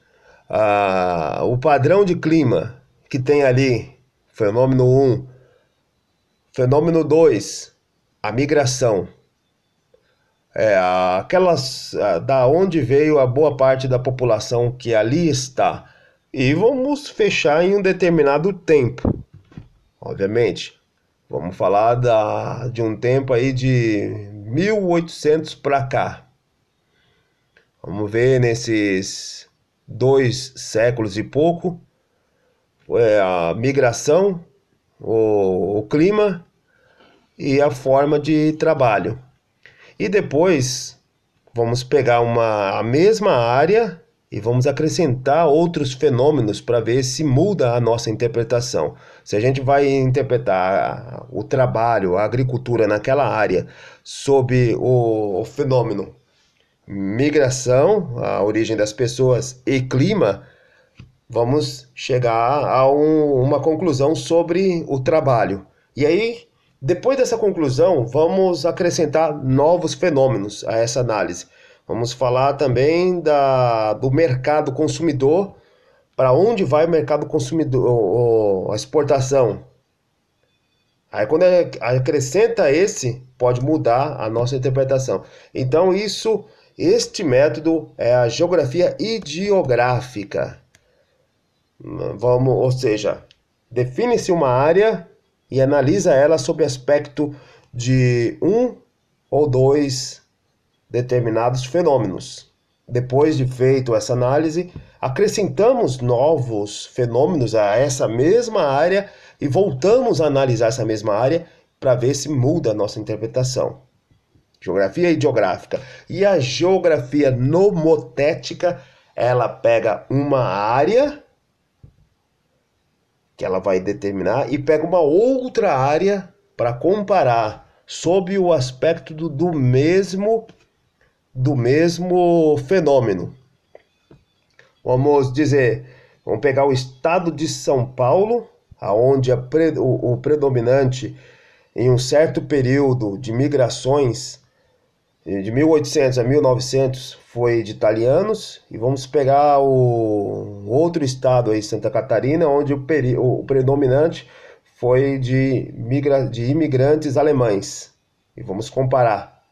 O padrão de clima que tem ali, fenômeno 1. Fenômeno 2, a migração. Da onde veio a boa parte da população que ali está. E vamos fechar em um determinado tempo. Obviamente, vamos falar de um tempo aí de 1800 para cá. Vamos ver nesses 2 séculos e pouco, a migração, o clima e a forma de trabalho. E depois vamos pegar a mesma área e vamos acrescentar outros fenômenos para ver se muda a nossa interpretação. Se a gente vai interpretar o trabalho, a agricultura naquela área sob o fenômeno migração, a origem das pessoas e clima, vamos chegar a uma conclusão sobre o trabalho. E aí, depois dessa conclusão, vamos acrescentar novos fenômenos a essa análise. Vamos falar também do mercado consumidor, para onde vai o mercado consumidor, a exportação. Aí quando acrescenta pode mudar a nossa interpretação. Então este método é a geografia ideográfica. Ou seja, define-se uma área e analisa ela sob aspecto de 1 ou 2 determinados fenômenos. Depois de feito essa análise, acrescentamos novos fenômenos a essa mesma área e voltamos a analisar essa mesma área para ver se muda a nossa interpretação. Geografia ideográfica. E a geografia nomotética, ela pega uma área que ela vai determinar e pega uma outra área para comparar sob o aspecto do mesmo fenômeno. Vamos pegar o estado de São Paulo, aonde o predominante em um certo período de migrações De 1800 a 1900 foi de italianos, e vamos pegar o outro estado aí, Santa Catarina, onde o predominante foi de imigrantes alemães. E vamos comparar,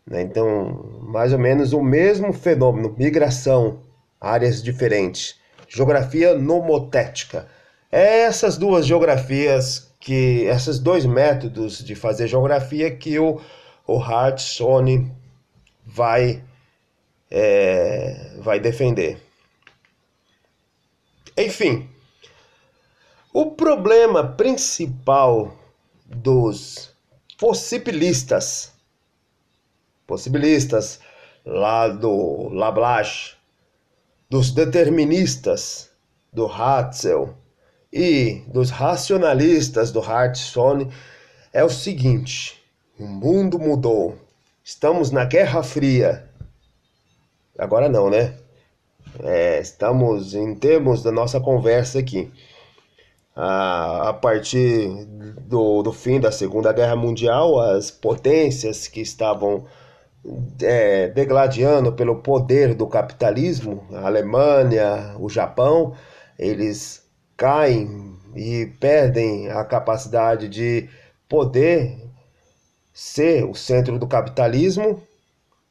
né? Então, mais ou menos o mesmo fenômeno, migração, áreas diferentes. Geografia nomotética. É essas duas geografias esses dois métodos de fazer geografia que o Hartshorne vai defender. Enfim, o problema principal dos possibilistas lá do Lablache, dos deterministas do Hatzel e dos racionalistas do Hartshorne é o seguinte: o mundo mudou, estamos na Guerra Fria. Agora não, né? Estamos em termos da nossa conversa aqui. A partir do fim da Segunda Guerra Mundial, as potências que estavam degladiando pelo poder do capitalismo, a Alemanha, o Japão, eles caem e perdem a capacidade de poder ser o centro do capitalismo,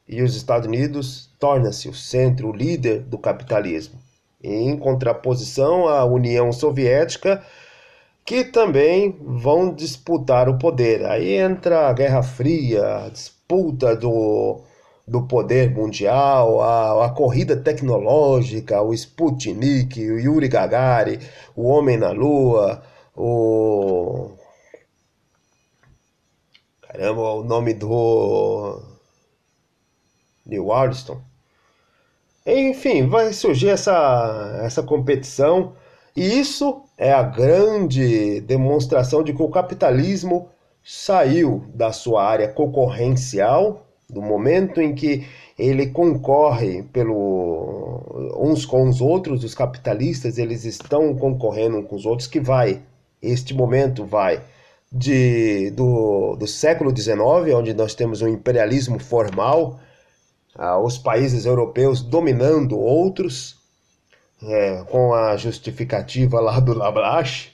e os Estados Unidos torna-se o centro, o líder do capitalismo, em contraposição à União Soviética, que também vão disputar o poder. Aí entra a Guerra Fria, a disputa do poder mundial, a corrida tecnológica, o Sputnik, o Yuri Gagarin, o Homem na Lua, o nome do Neil Armstrong. Enfim, vai surgir essa competição, e isso é a grande demonstração de que o capitalismo saiu da sua área concorrencial, do momento em que ele concorre uns com os outros. Os capitalistas, eles estão concorrendo uns com os outros, este momento vai do século XIX, onde nós temos um imperialismo formal, os países europeus dominando outros, com a justificativa lá do Lablache,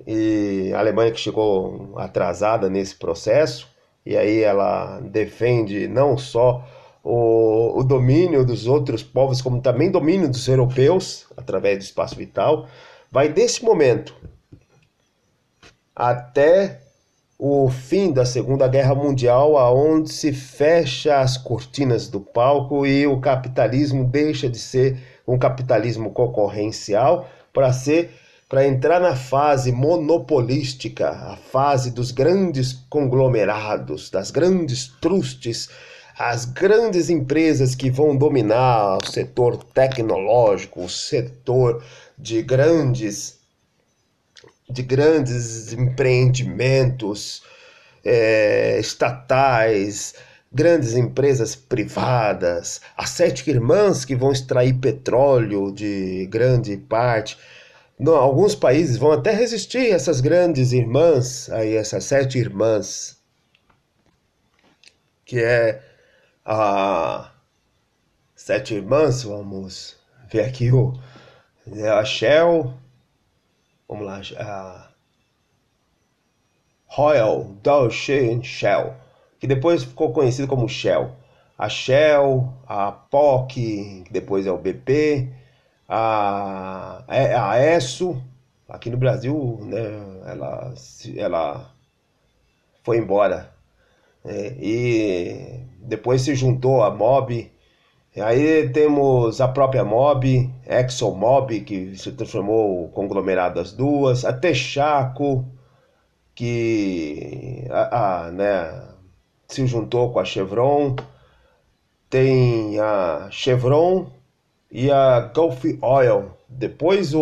e a Alemanha que chegou atrasada nesse processo, e aí ela defende não só o domínio dos outros povos, como também domínio dos europeus, através do espaço vital. Vai desse momento até o fim da Segunda Guerra Mundial, aonde se fecha as cortinas do palco e o capitalismo deixa de ser um capitalismo concorrencial para entrar na fase monopolística, a fase dos grandes conglomerados, das grandes trusts, as grandes empresas que vão dominar o setor tecnológico, o setor de grandes empreendimentos estatais, grandes empresas privadas, as sete irmãs que vão extrair petróleo de grande parte. Alguns países vão até resistir a essas grandes irmãs, aí essas sete irmãs, que é a sete irmãs. Vamos ver aqui a Shell. Vamos lá, a Royal Dutch Shell, que depois ficou conhecido como Shell. A Shell, a POC, que depois é o BP, a Esso, aqui no Brasil, né, ela foi embora, e depois se juntou a MOB. Aí temos a própria MOB, ExxonMobil, que se transformou no conglomerado das duas, a Texaco, que né, se juntou com a Chevron. Tem a Chevron e a Gulf Oil. Depois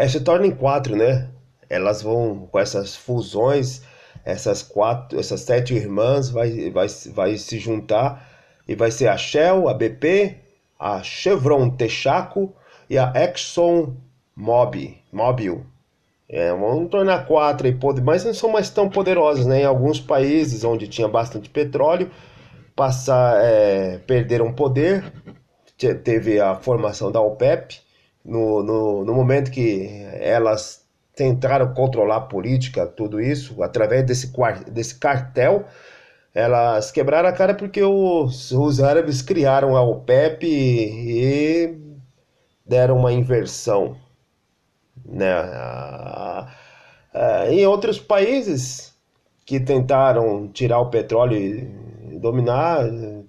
se torna em quatro, né? Elas vão com essas fusões, essas sete irmãs vai se juntar, e vai ser a Shell, a BP, a Chevron Texaco e a ExxonMobil. Vamos tornar quatro aí, mas não são mais tão poderosas, né? Em alguns países onde tinha bastante petróleo, perderam poder. Teve a formação da OPEP, no momento que elas tentaram controlar a política, tudo isso, através desse cartel, elas quebraram a cara porque os árabes criaram a OPEP e deram uma inversão, né? Em outros países que tentaram tirar o petróleo e dominar,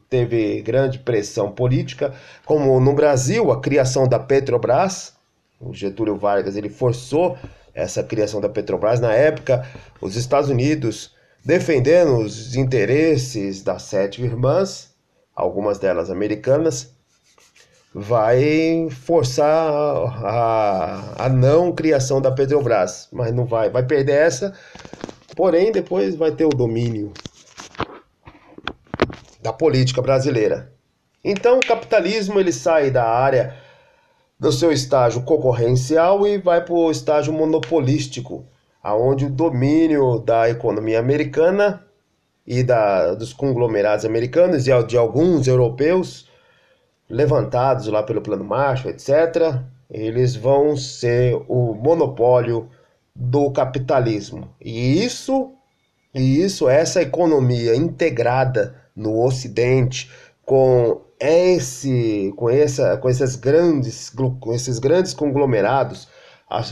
teve grande pressão política, como no Brasil, a criação da Petrobras. O Getúlio Vargas ele forçou essa criação da Petrobras. Na época, os Estados Unidos defendendo os interesses das sete irmãs, algumas delas americanas, vai forçar a não criação da Petrobras, mas não vai perder essa, porém depois vai ter o domínio da política brasileira. Então o capitalismo ele sai da área do seu estágio concorrencial e vai para o estágio monopolístico, aonde o domínio da economia americana e dos conglomerados americanos e de alguns europeus levantados lá pelo Plano Marshall, etc., eles vão ser o monopólio do capitalismo. Essa economia integrada no Ocidente, com esses grandes conglomerados,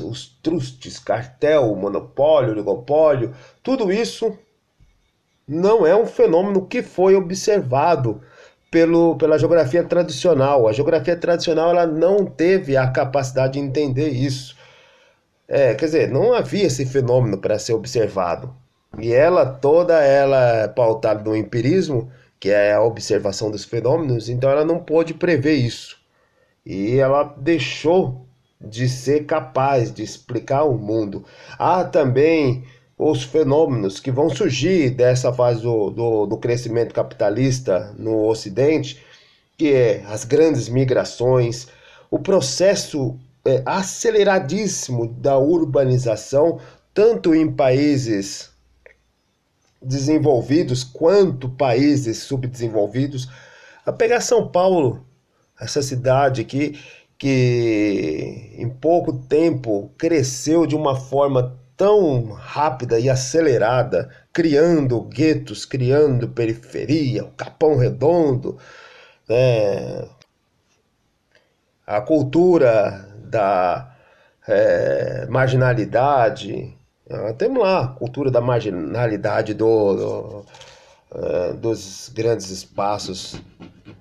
os trustes, cartel, monopólio, oligopólio, tudo isso não é um fenômeno que foi observado pela geografia tradicional. A geografia tradicional ela não teve a capacidade de entender isso. Quer dizer, não havia esse fenômeno para ser observado. E toda ela é pautada no empirismo, que é a observação dos fenômenos, então ela não pôde prever isso. E ela deixou de ser capaz de explicar o mundo. Há também os fenômenos que vão surgir dessa fase do crescimento capitalista no Ocidente, que é as grandes migrações, o processo aceleradíssimo da urbanização, tanto em países desenvolvidos quanto países subdesenvolvidos. A pegar São Paulo, essa cidade aqui, que em pouco tempo cresceu de uma forma tão rápida e acelerada, criando guetos, criando periferia, o Capão Redondo, a cultura da marginalidade. Temos lá a cultura da marginalidade dos grandes espaços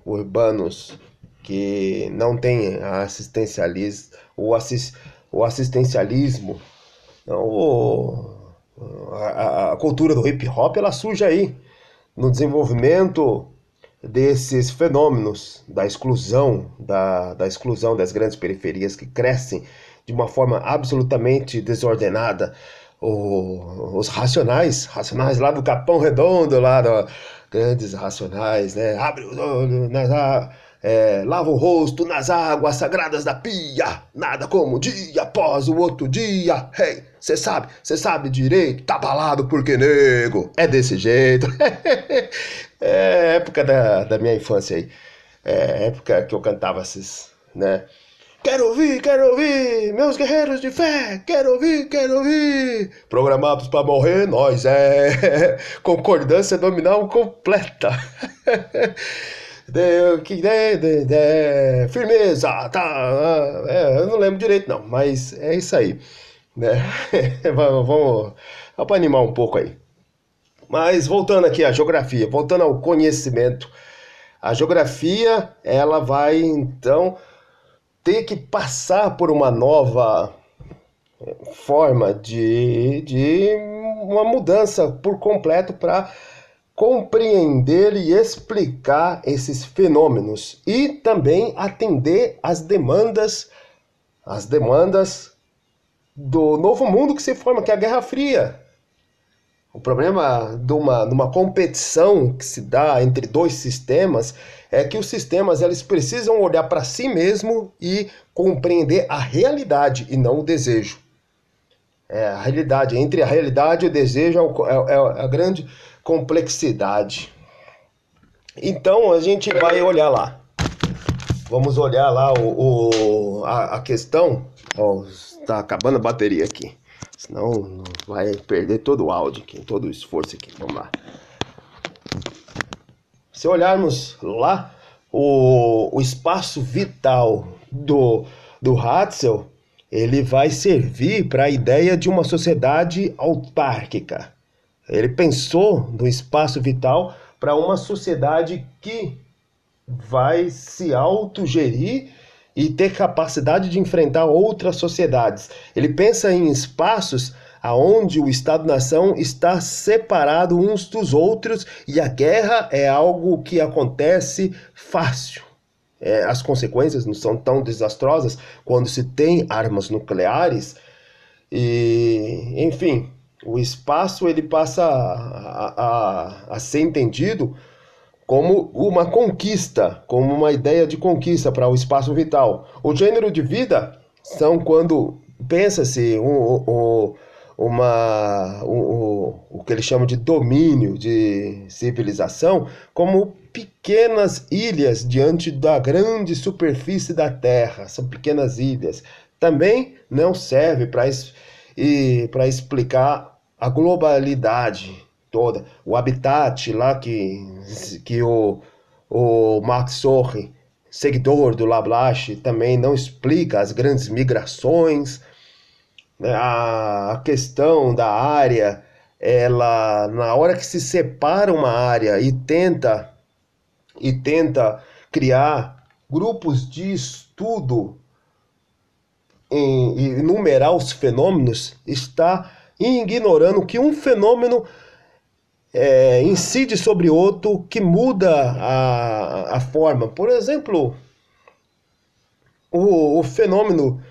urbanos que não tem o assistencialismo. Então, a cultura do hip hop ela surge aí no desenvolvimento desses fenômenos da exclusão das grandes periferias que crescem de uma forma absolutamente desordenada. Os racionais lá do Capão Redondo, grandes racionais, né? Abre os olhos, lava o rosto nas águas sagradas da pia, nada como um dia após o outro dia. Hey, cê sabe direito, tá balado porque nego, é desse jeito. É época da minha infância aí, época que eu cantava esses, né? Quero ouvir, meus guerreiros de fé, quero ouvir. Programados pra morrer, nós concordância nominal completa. Firmeza, tá? Eu não lembro direito não, mas é isso aí, né? Vamos para animar um pouco aí. Mas voltando aqui à geografia, voltando ao conhecimento, a geografia ela vai então ter que passar por uma nova forma de uma mudança por completo para compreender e explicar esses fenômenos e também atender às demandas do novo mundo que se forma, que é a Guerra Fria. O problema numa competição que se dá entre dois sistemas é que os sistemas eles precisam olhar para si mesmo e compreender a realidade e não o desejo. É a realidade. Entre a realidade e o desejo é a grande complexidade. Então a gente vai olhar lá. Vamos olhar lá a questão. Ó, está acabando a bateria aqui. Senão vai perder todo o áudio aqui, todo o esforço aqui. Vamos lá. Se olharmos lá, o espaço vital do Hatzel, ele vai servir para a ideia de uma sociedade autárquica. Ele pensou no espaço vital para uma sociedade que vai se autogerir e ter capacidade de enfrentar outras sociedades. Ele pensa em espaços aonde o Estado-nação está separado uns dos outros e a guerra é algo que acontece fácil. As consequências não são tão desastrosas quando se tem armas nucleares e, enfim, o espaço ele passa a ser entendido como uma conquista, como uma ideia de conquista para o espaço vital. O gênero de vida são quando pensa-se o que eles chamam de domínio de civilização como pequenas ilhas diante da grande superfície da Terra. São pequenas ilhas. Também não serve para explicar a globalidade toda. O habitat lá que o Max Sorge, seguidor do Lablache, também não explica as grandes migrações. A questão da área, ela, na hora que se separa uma área e tenta criar grupos de estudo e enumerar os fenômenos, está ignorando que um fenômeno incide sobre outro, que muda a forma. Por exemplo, o fenômeno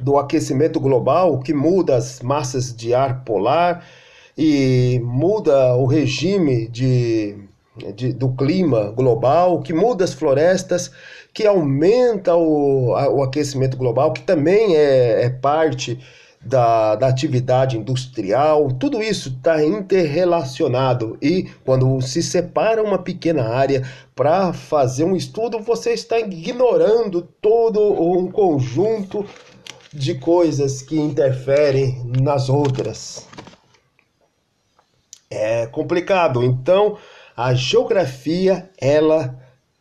do aquecimento global, que muda as massas de ar polar e muda o regime do clima global, que muda as florestas, que aumenta o aquecimento global, que também é parte da atividade industrial. Tudo isso está interrelacionado e quando se separa uma pequena área para fazer um estudo, você está ignorando todo um conjunto de coisas que interferem nas outras. É complicado. Então, a geografia, ela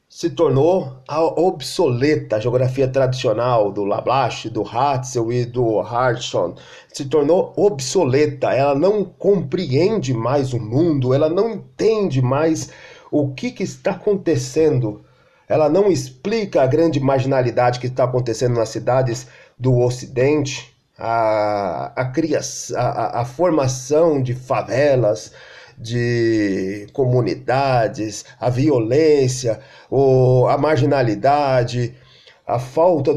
se tornou obsoleta. A geografia tradicional do Lablache, do Hatzel e do Hartshorne se tornou obsoleta. Ela não compreende mais o mundo, ela não entende mais o que está acontecendo. Ela não explica a grande marginalidade que está acontecendo nas cidades do Ocidente, a formação de favelas, de comunidades, a violência, a marginalidade, a falta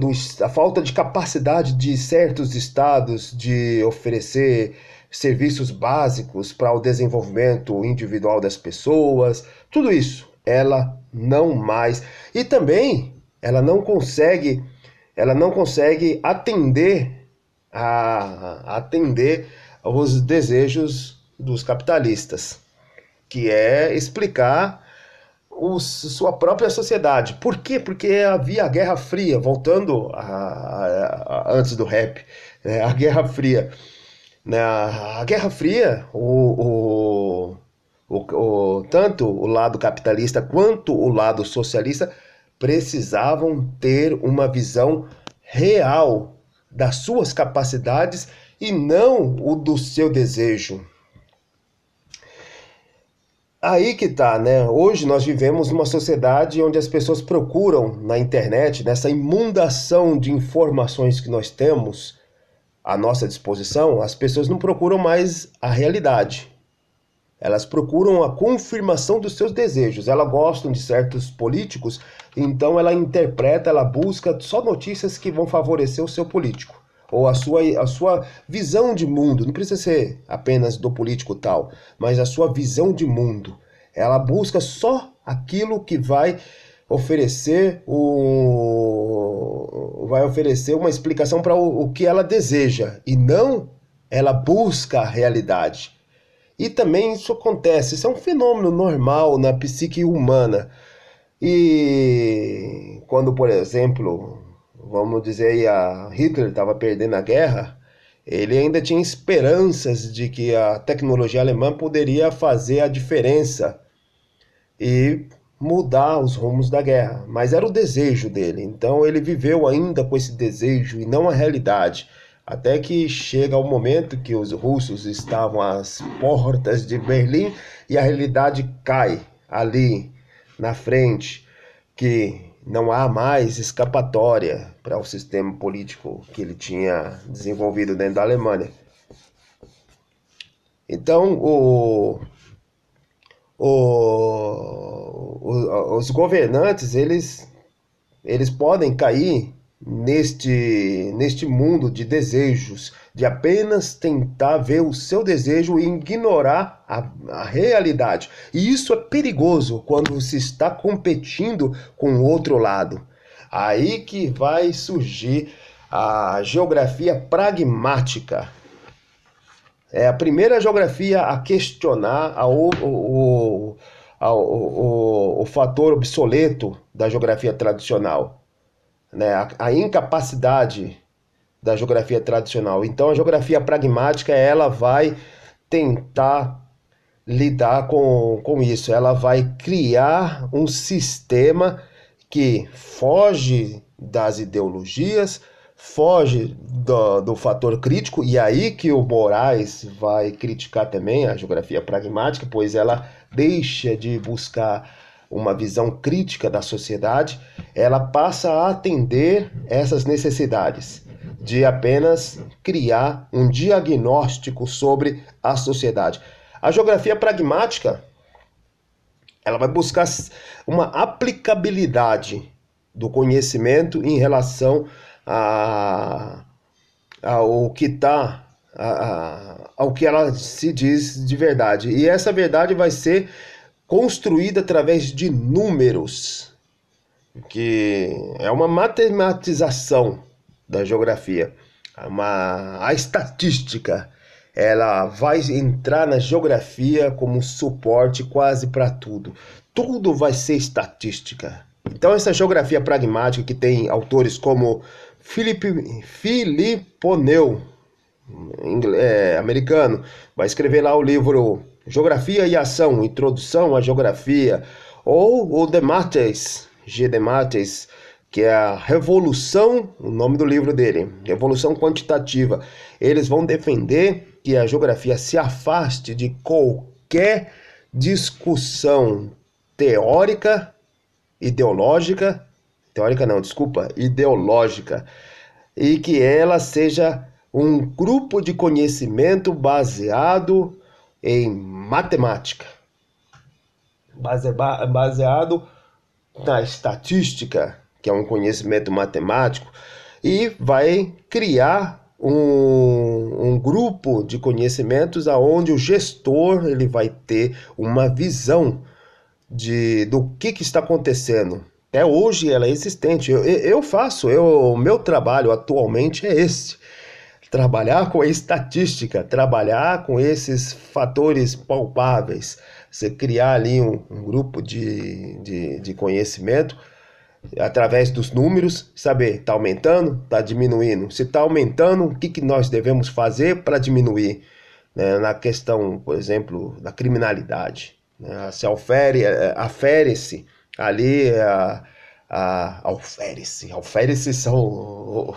de capacidade de certos estados de oferecer serviços básicos para o desenvolvimento individual das pessoas. Tudo isso ela não mais. E também ela não consegue atender aos desejos dos capitalistas, que é explicar sua própria sociedade. Por quê? Porque havia a Guerra Fria, voltando antes do rap, a Guerra Fria. A Guerra Fria, tanto o lado capitalista quanto o lado socialista precisavam ter uma visão real das suas capacidades e não o do seu desejo. Aí que tá, né? Hoje nós vivemos numa sociedade onde as pessoas procuram na internet, nessa inundação de informações que nós temos à nossa disposição, as pessoas não procuram mais a realidade. Elas procuram a confirmação dos seus desejos. Elas gostam de certos políticos, então ela busca só notícias que vão favorecer o seu político, ou a sua visão de mundo. Não precisa ser apenas do político tal, mas a sua visão de mundo. Ela busca só aquilo que vai vai oferecer uma explicação para o que ela deseja e não ela busca a realidade. E também isso acontece, isso é um fenômeno normal na psique humana. E quando, por exemplo, vamos dizer aí, a Hitler estava perdendo a guerra, ele ainda tinha esperanças de que a tecnologia alemã poderia fazer a diferença e mudar os rumos da guerra. Mas era o desejo dele, então ele viveu ainda com esse desejo e não a realidade. Até que chega o momento que os russos estavam às portas de Berlim e a realidade cai ali na frente, que não há mais escapatória para o sistema político que ele tinha desenvolvido dentro da Alemanha. Então, os governantes, eles podem cair neste mundo de desejos, de apenas tentar ver o seu desejo e ignorar a realidade. E isso é perigoso quando se está competindo com o outro lado. Aí que vai surgir a geografia pragmática. É a primeira geografia a questionar o fator obsoleto da geografia tradicional, né? A incapacidade da geografia tradicional. Então, a geografia pragmática ela vai tentar lidar com isso. Ela vai criar um sistema que foge das ideologias, foge do fator crítico, e aí que o Moraes vai criticar também a geografia pragmática, pois ela deixa de buscar uma visão crítica da sociedade, ela passa a atender essas necessidades de apenas criar um diagnóstico sobre a sociedade. A geografia pragmática, ela vai buscar uma aplicabilidade do conhecimento em relação ao que está, ao que ela se diz de verdade. E essa verdade vai ser construída através de números, que é uma matematização da geografia. A estatística, ela vai entrar na geografia como suporte quase para tudo. Tudo vai ser estatística. Então essa geografia pragmática que tem autores como Filiponeu, americano, vai escrever lá o livro Geografia e Ação, Introdução à Geografia, ou o Desmartins, G. Desmartins, que é a Revolução, o nome do livro dele, Revolução Quantitativa. Eles vão defender que a geografia se afaste de qualquer discussão teórica, ideológica, ideológica, e que ela seja um grupo de conhecimento baseado em matemática, baseado na estatística, que é um conhecimento matemático, e vai criar um grupo de conhecimentos aonde o gestor ele vai ter uma visão do que está acontecendo. Até hoje ela é existente. O meu trabalho atualmente é esse. Trabalhar com a estatística, trabalhar com esses fatores palpáveis. Você criar ali um grupo de conhecimento através dos números, saber, está aumentando, está diminuindo. Se está aumentando, o que nós devemos fazer para diminuir? Né? Na questão, por exemplo, da criminalidade. Né? Se afere-se ali alferes são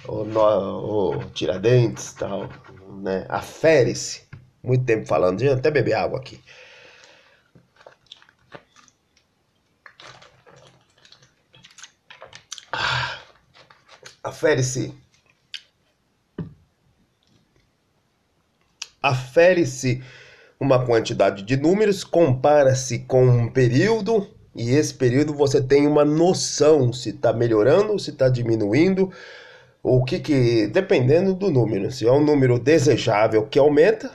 o Tiradentes e tal, né? Afere-se. Muito tempo falando, deixa eu até beber água aqui. Afere-se uma quantidade de números, compara-se com um período, e esse período você tem uma noção se está melhorando ou se está diminuindo, dependendo do número. Se é um número desejável que aumentando,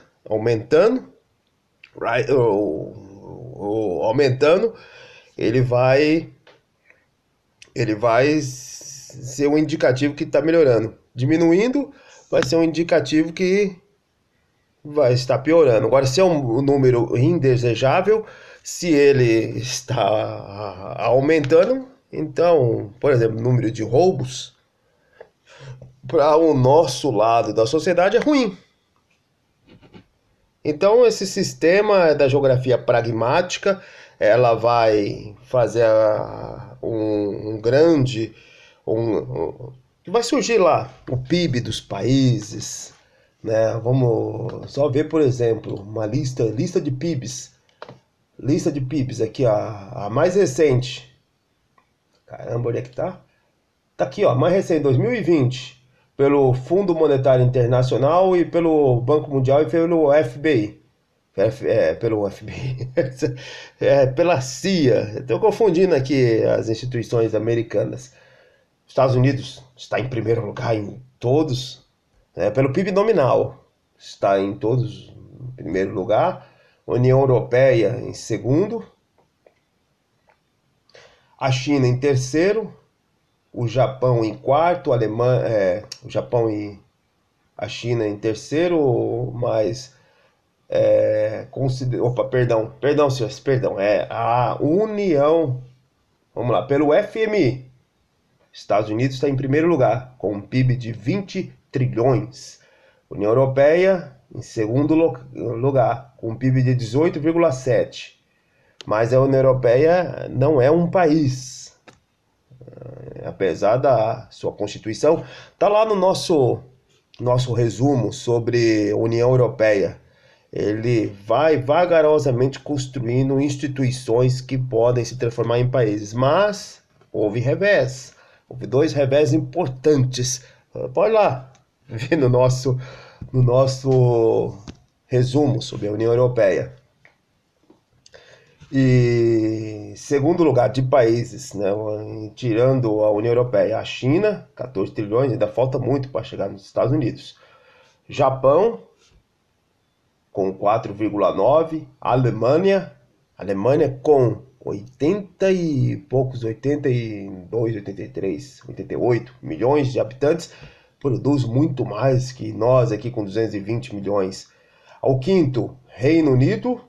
aumentando, ele vai, ele vai ser um indicativo que está melhorando. Diminuindo, vai ser um indicativo que vai estar piorando. Agora, se é um número indesejável, se ele está aumentando, então, por exemplo, o número de roubos para o nosso lado da sociedade é ruim. Então, esse sistema da geografia pragmática, ela vai fazer um grande, que vai surgir lá o PIB dos países, né? Vamos só ver, por exemplo, uma lista de PIBs aqui, a mais recente. Caramba, onde é que tá? Tá aqui, ó, mais recente, 2020, pelo Fundo Monetário Internacional e pelo Banco Mundial e pelo FBI. Pelo FBI. Pela CIA. Estou confundindo aqui as instituições americanas. Estados Unidos está em primeiro lugar em todos, pelo PIB nominal, está em todos em primeiro lugar. União Europeia em segundo. A China em terceiro. O Japão em quarto, o Japão e a China em terceiro, mas senhores, a União, vamos lá, pelo FMI, Estados Unidos está em primeiro lugar, com um PIB de 20 trilhões. União Europeia em segundo lugar, com um PIB de 18,7. Mas a União Europeia não é um país. Apesar da sua Constituição, está lá no nosso resumo sobre União Europeia. Ele vai vagarosamente construindo instituições que podem se transformar em países, mas houve revés, houve dois revés importantes. Pode lá ver no nosso resumo sobre a União Europeia. E segundo lugar de países, né, tirando a União Europeia, a China, 14 trilhões, ainda falta muito para chegar nos Estados Unidos. Japão, com 4,9, Alemanha com 80 e poucos, 82, 83, 88 milhões de habitantes, produz muito mais que nós aqui com 220 milhões. Ao quinto, Reino Unido,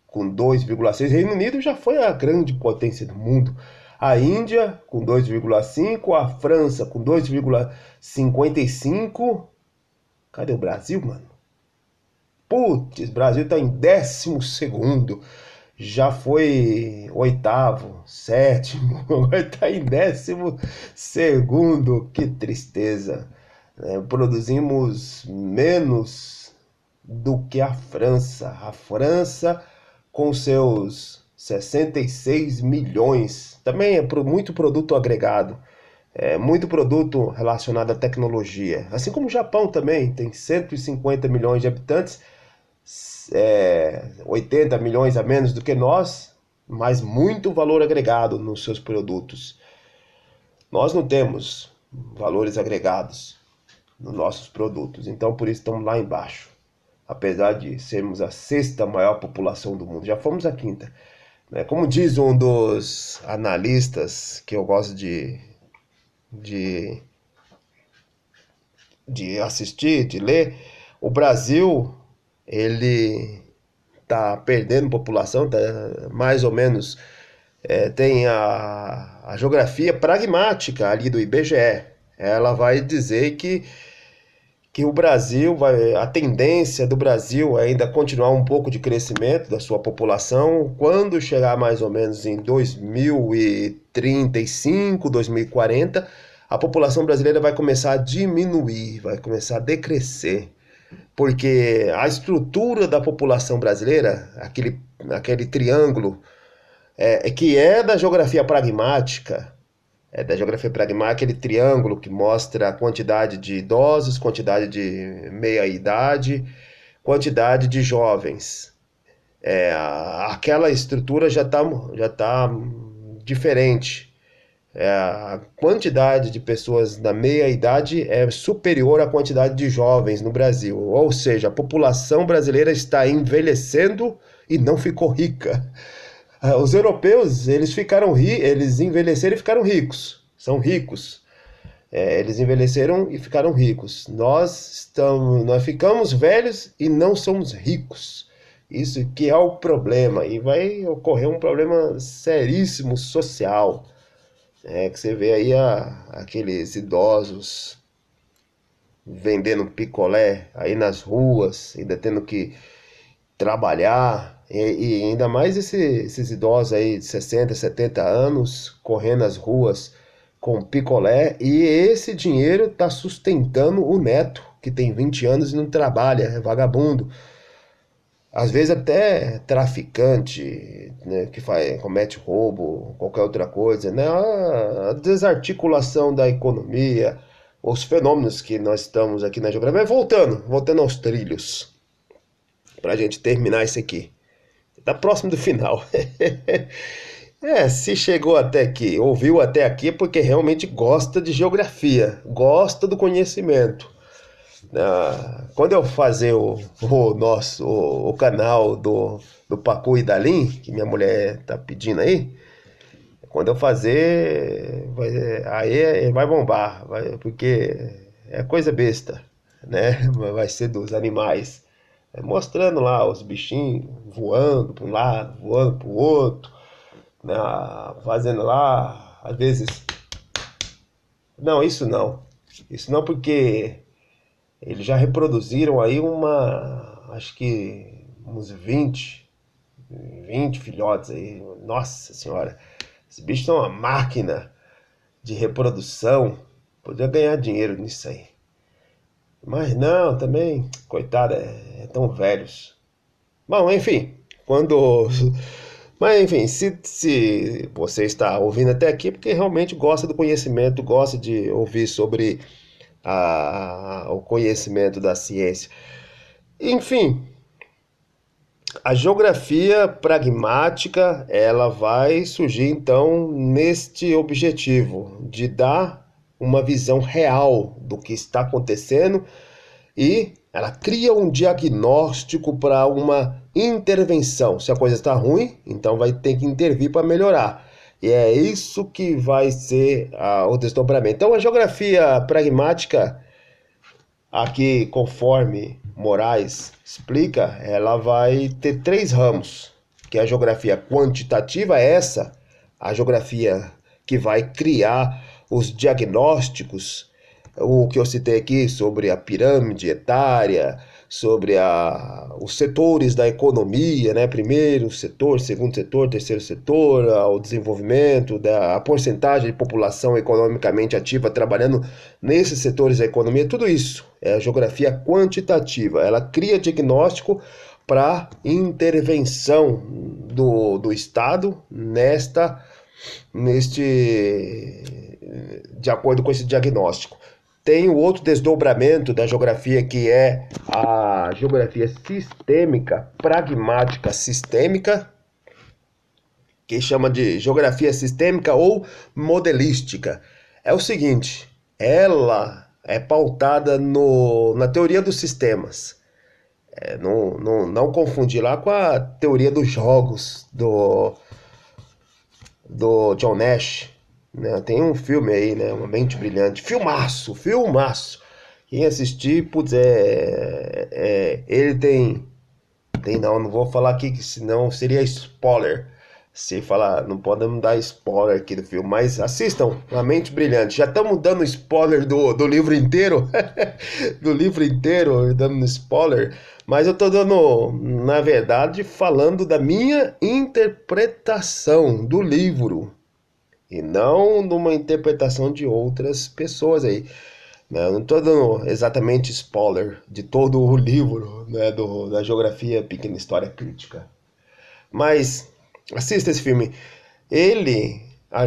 com 2,6. Reino Unido já foi a grande potência do mundo. A Índia com 2,5, a França com 2,55. Cadê o Brasil, mano? Putz, Brasil tá em 12º. Já foi oitavo, sétimo, vai estar em 12º. Que tristeza. Produzimos menos do que a França. A França, com seus 66 milhões, também é muito produto agregado, muito produto relacionado à tecnologia. Assim como o Japão também, tem 150 milhões de habitantes, 80 milhões a menos do que nós, mas muito valor agregado nos seus produtos. Nós não temos valores agregados nos nossos produtos, então por isso estamos lá embaixo. Apesar de sermos a 6ª maior população do mundo, já fomos a 5ª. Como diz um dos analistas que eu gosto de assistir, de ler, o Brasil, ele está perdendo população, tá mais ou menos, tem a geografia pragmática ali do IBGE. Ela vai dizer que o Brasil a tendência do Brasil é ainda continuar um pouco de crescimento da sua população. Quando chegar mais ou menos em 2035, 2040, a população brasileira vai começar a diminuir, vai começar a decrescer. Porque a estrutura da população brasileira, aquele triângulo, que é da geografia pragmática, aquele triângulo que mostra a quantidade de idosos, quantidade de meia-idade, quantidade de jovens. Aquela estrutura já tá diferente. A quantidade de pessoas da meia-idade é superior à quantidade de jovens no Brasil. Ou seja, a população brasileira está envelhecendo e não ficou rica. Os europeus, eles envelheceram e ficaram ricos. São ricos. Eles envelheceram e ficaram ricos. Nós ficamos velhos e não somos ricos. Isso que é o problema. E vai ocorrer um problema seríssimo social. Que você vê aí aqueles idosos vendendo picolé aí nas ruas, ainda tendo que trabalhar, e ainda mais esses idosos aí de 60, 70 anos correndo nas ruas com picolé, e esse dinheiro está sustentando o neto que tem 20 anos e não trabalha, é vagabundo. Às vezes até traficante, né, que comete roubo, qualquer outra coisa, né? A desarticulação da economia, os fenômenos que nós estamos aqui na geografia. Mas voltando aos trilhos, para a gente terminar isso aqui. Está próximo do final. Se chegou até aqui, ouviu até aqui, é porque realmente gosta de geografia, gosta do conhecimento. Quando eu fazer o canal do Pacu e Dalim, que minha mulher tá pedindo aí, quando eu fazer, aí vai bombar, porque é coisa besta, né? Vai ser dos animais, mostrando lá os bichinhos voando para um lado, voando para o outro, né? Fazendo lá, às vezes... Não, isso não, porque eles já reproduziram aí acho que uns 20 filhotes aí. Nossa senhora, esses bichos são uma máquina de reprodução. Podia ganhar dinheiro nisso aí. Mas não, também, coitado, é tão velhos. Bom, enfim, Mas enfim, se você está ouvindo até aqui, é porque realmente gosta do conhecimento, gosta de ouvir sobre o conhecimento da ciência. Enfim, a geografia pragmática, ela vai surgir então neste objetivo de dar uma visão real do que está acontecendo, e ela cria um diagnóstico para uma intervenção. Se a coisa está ruim, então vai ter que intervir para melhorar. E é isso que vai ser o desdobramento. Então a geografia pragmática, aqui conforme Moraes explica, ela vai ter 3 ramos, que é a geografia quantitativa, a geografia que vai criar os diagnósticos, o que eu citei aqui sobre a pirâmide etária, sobre os setores da economia, né? Primeiro setor, segundo setor, terceiro setor, o desenvolvimento, a porcentagem de população economicamente ativa trabalhando nesses setores da economia, tudo isso é a geografia quantitativa. Ela cria diagnóstico para intervenção do Estado de acordo com esse diagnóstico. Tem o outro desdobramento da geografia, que é a geografia sistêmica, pragmática sistêmica, que chama de geografia sistêmica ou modelística. É o seguinte, ela é pautada na teoria dos sistemas. Não confundir lá com a teoria dos jogos do John Nash. Né? Tem um filme aí, né? Uma Mente Brilhante. Filmaço! Quem assistir, putz, ele tem... Não vou falar aqui, que senão seria spoiler. Se falar, não podemos dar spoiler aqui do filme, mas assistam A Mente Brilhante. Já estamos dando spoiler do livro inteiro. Do livro inteiro, dando spoiler. Mas eu estou dando, na verdade, falando da minha interpretação do livro. E não numa interpretação de outras pessoas aí. Eu não estou dando exatamente spoiler de todo o livro, né, da Geografia Pequena História Crítica. Mas assista esse filme. A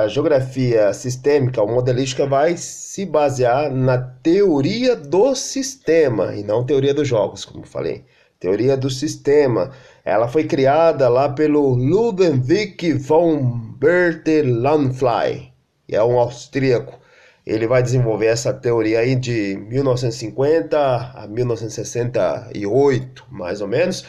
geografia sistêmica, ou modelística, vai se basear na teoria do sistema e não teoria dos jogos, como eu falei. Teoria do sistema. Ela foi criada lá pelo Ludwig von Bertalanffy, que é um austríaco. Ele vai desenvolver essa teoria aí de 1950 a 1968, mais ou menos.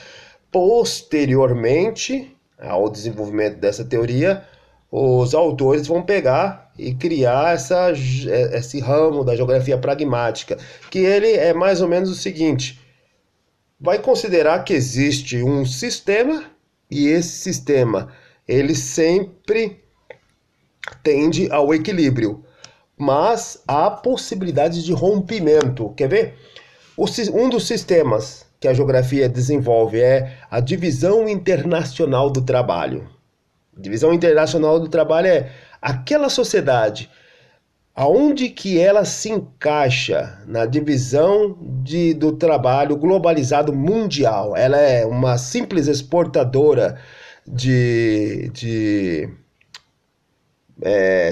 Posteriormente, ao desenvolvimento dessa teoria, os autores vão pegar e criar esse ramo da geografia pragmática, que ele é mais ou menos o seguinte: vai considerar que existe um sistema e esse sistema ele sempre tende ao equilíbrio, mas há possibilidades de rompimento. Quer ver? Um dos sistemas que a geografia desenvolve é a divisão internacional do trabalho. Divisão internacional do trabalho é aquela sociedade aonde que ela se encaixa na divisão do trabalho globalizado mundial. Ela é uma simples exportadora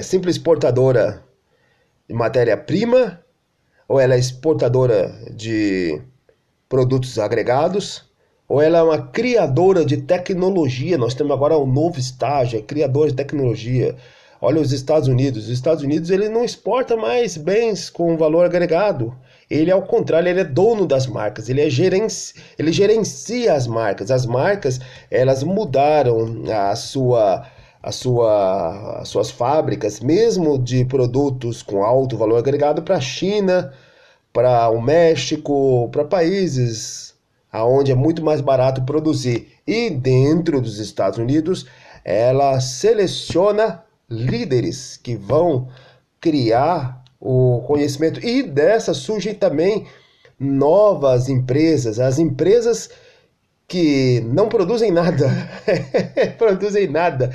simples exportadora de matéria-prima, ou ela é exportadora de produtos agregados, ou ela é uma criadora de tecnologia. Nós temos agora um novo estágio, é criador de tecnologia. Olha os Estados Unidos. Os Estados Unidos ele não exporta mais bens com valor agregado. Ele, ao contrário, ele é dono das marcas. Ele gerencia as marcas. As marcas, elas mudaram as suas fábricas, mesmo de produtos com alto valor agregado, para a China, para o México, para países aonde é muito mais barato produzir. E dentro dos Estados Unidos, ela seleciona líderes que vão criar o conhecimento. E dessas surgem também novas empresas, as empresas que não produzem nada, produzem nada.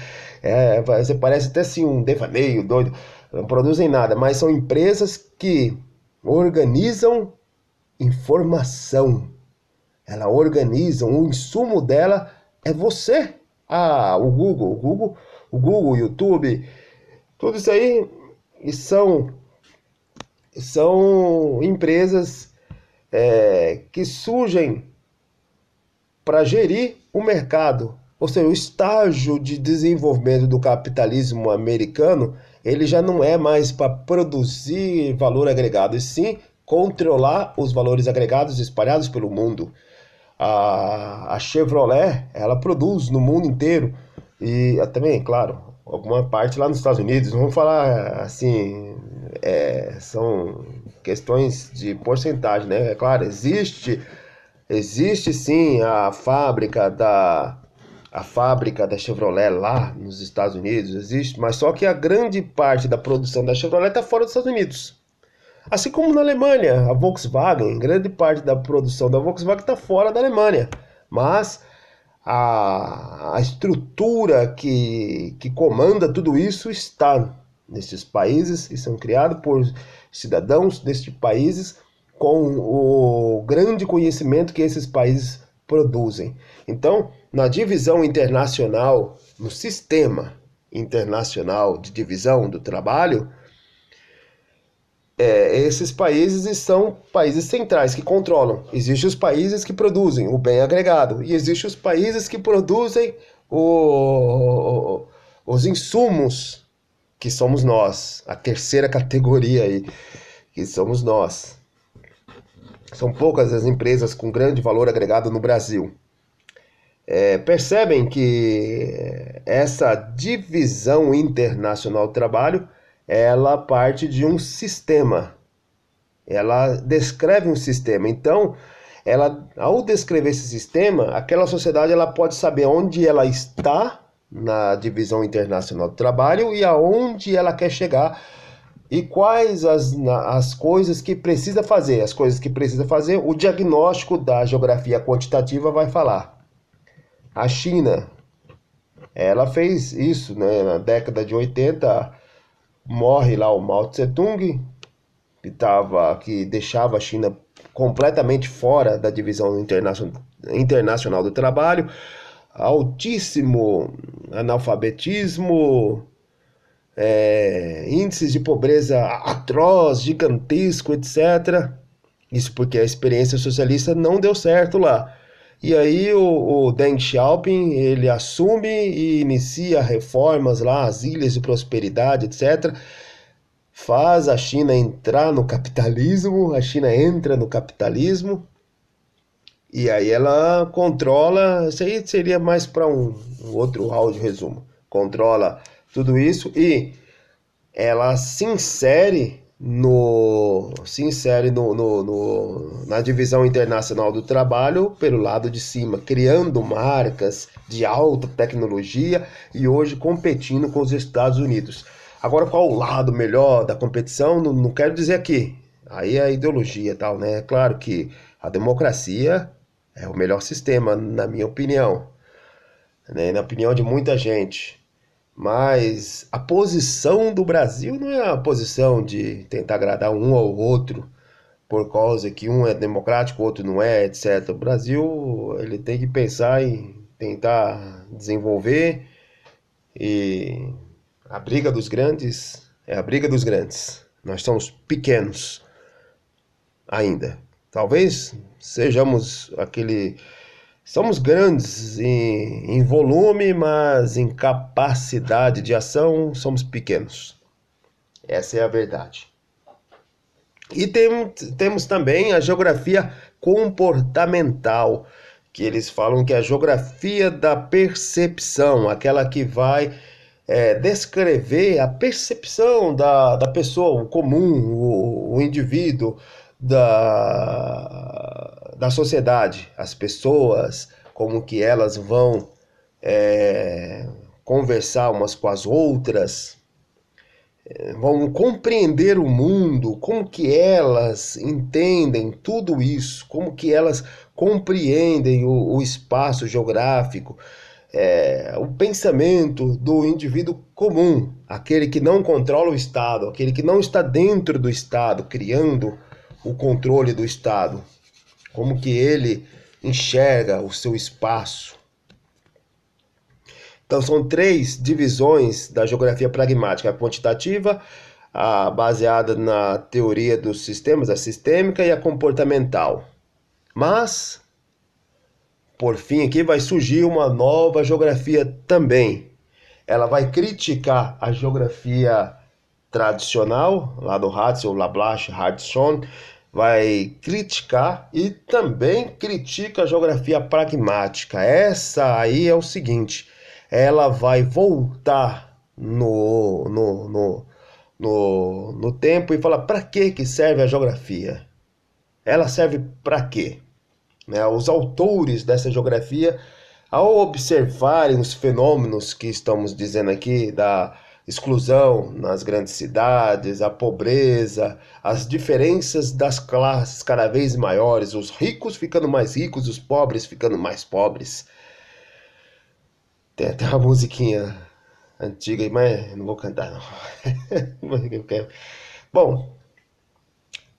Você parece até assim um devaneio doido, não produzem nada, mas são empresas que organizam informação. Ela organiza, o insumo dela é você. O Google, o YouTube, tudo isso aí são empresas que surgem para gerir o mercado. Ou seja, o estágio de desenvolvimento do capitalismo americano, ele já não é mais para produzir valor agregado, e sim controlar os valores agregados espalhados pelo mundo. A Chevrolet, ela produz no mundo inteiro, e também, claro, alguma parte lá nos Estados Unidos. Não vamos falar assim, são questões de porcentagem, né? É claro, existe sim a fábrica da Chevrolet lá nos Estados Unidos, existe, mas só que a grande parte da produção da Chevrolet está fora dos Estados Unidos. Assim como na Alemanha, a Volkswagen, grande parte da produção da Volkswagen está fora da Alemanha. Mas a estrutura que comanda tudo isso está nesses países e são criados por cidadãos destes países com o grande conhecimento que esses países produzem. Então, na divisão internacional, no sistema internacional de divisão do trabalho, esses países são países centrais que controlam. Existem os países que produzem o bem agregado e existem os países que produzem os insumos, que somos nós, a terceira categoria aí, que somos nós. São poucas as empresas com grande valor agregado no Brasil. Percebem que essa divisão internacional do trabalho, ela parte de um sistema. Ela descreve um sistema. Então, ao descrever esse sistema, aquela sociedade ela pode saber onde ela está na divisão internacional do trabalho e aonde ela quer chegar e quais as coisas que precisa fazer. As coisas que precisa fazer, o diagnóstico da geografia quantitativa vai falar. A China, ela fez isso, né? Na década de 80, morre lá o Mao Tse-tung, que deixava a China completamente fora da divisão internacional do trabalho, altíssimo analfabetismo, índices de pobreza atroz, gigantesco, etc. Isso porque a experiência socialista não deu certo lá. E aí o Deng Xiaoping, ele assume e inicia reformas lá, as ilhas de prosperidade, etc. Faz a China entrar no capitalismo, a China entra no capitalismo E aí ela controla, isso aí seria mais para um outro áudio resumo. Controla tudo isso e ela na divisão internacional do trabalho pelo lado de cima, criando marcas de alta tecnologia e hoje competindo com os Estados Unidos. Agora, qual o lado melhor da competição? Não quero dizer aqui. Aí é a ideologia e tal, né? É claro que a democracia é o melhor sistema, na minha opinião, né? Na opinião de muita gente. Mas a posição do Brasil não é a posição de tentar agradar um ao outro por causa que um é democrático, o outro não é, etc. O Brasil, ele tem que pensar em tentar desenvolver e a briga dos grandes é a briga dos grandes. Nós somos pequenos ainda. Talvez sejamos aquele. Somos grandes em volume, mas em capacidade de ação somos pequenos. Essa é a verdade. E temos também a geografia comportamental, que eles falam que é a geografia da percepção, aquela que vai descrever a percepção da pessoa, o comum, o indivíduo, da sociedade, as pessoas, como que elas vão conversar umas com as outras, vão compreender o mundo, como que elas entendem tudo isso, como que elas compreendem o espaço geográfico, o pensamento do indivíduo comum, aquele que não controla o Estado, aquele que não está dentro do Estado, criando o controle do Estado, como que ele enxerga o seu espaço. Então são três divisões da geografia pragmática: a quantitativa, a baseada na teoria dos sistemas, a sistêmica, e a comportamental. Mas, por fim, aqui vai surgir uma nova geografia também. Ela vai criticar a geografia tradicional, lá do Hatzel, Lablache, Hartshorne, vai criticar e também critica a geografia pragmática. Essa aí é o seguinte: ela vai voltar no tempo e falar para que serve a geografia? Ela serve para quê? Né? Os autores dessa geografia, ao observarem os fenômenos que estamos dizendo aqui, da exclusão nas grandes cidades, a pobreza, as diferenças das classes cada vez maiores, os ricos ficando mais ricos, os pobres ficando mais pobres. Tem até uma musiquinha antiga, mas não vou cantar não. Bom,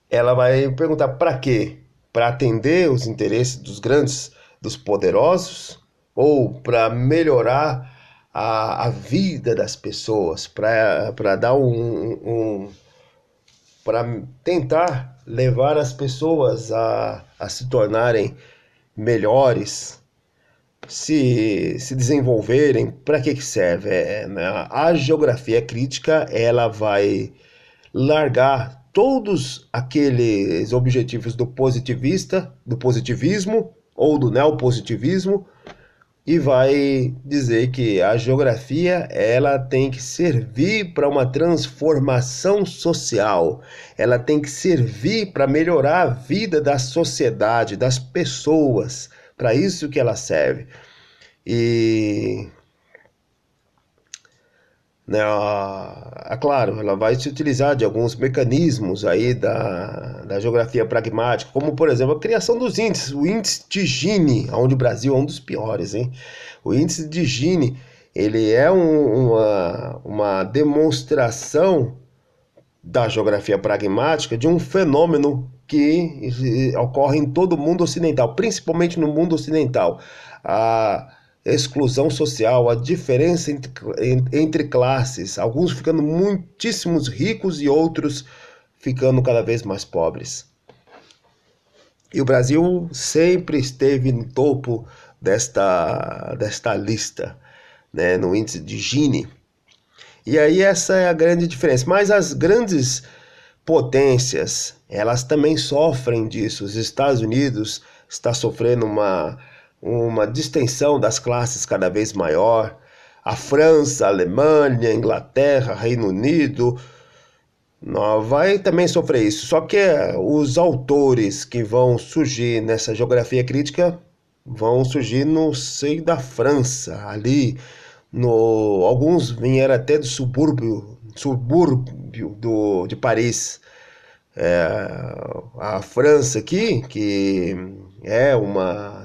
ela vai perguntar para quê? Para atender os interesses dos grandes, dos poderosos, ou para melhorar a vida das pessoas, para dar para tentar levar as pessoas a se tornarem melhores, se desenvolverem. Para que serve? Né? A geografia crítica, ela vai largar todos aqueles objetivos do positivismo ou do neopositivismo e vai dizer que a geografia, ela tem que servir para uma transformação social, ela tem que servir para melhorar a vida da sociedade, das pessoas, para isso que ela serve. E né, claro, ela vai se utilizar de alguns mecanismos aí da geografia pragmática, como por exemplo a criação dos índices, o índice de Gini, onde o Brasil é um dos piores, hein? O índice de Gini, ele é uma demonstração da geografia pragmática de um fenômeno que ocorre em todo o mundo ocidental, principalmente no mundo ocidental. A exclusão social, a diferença entre classes, alguns ficando muitíssimos ricos e outros ficando cada vez mais pobres. E o Brasil sempre esteve no topo desta lista, né, no índice de Gini. E aí essa é a grande diferença. Mas as grandes potências, elas também sofrem disso. Os Estados Unidos está sofrendo uma distensão das classes cada vez maior. A França, a Alemanha, a Inglaterra, Reino Unido, vai também sofrer isso. Só que os autores que vão surgir nessa geografia crítica vão surgir no seio da França, ali, alguns vieram até do subúrbio de Paris. A França aqui, que é uma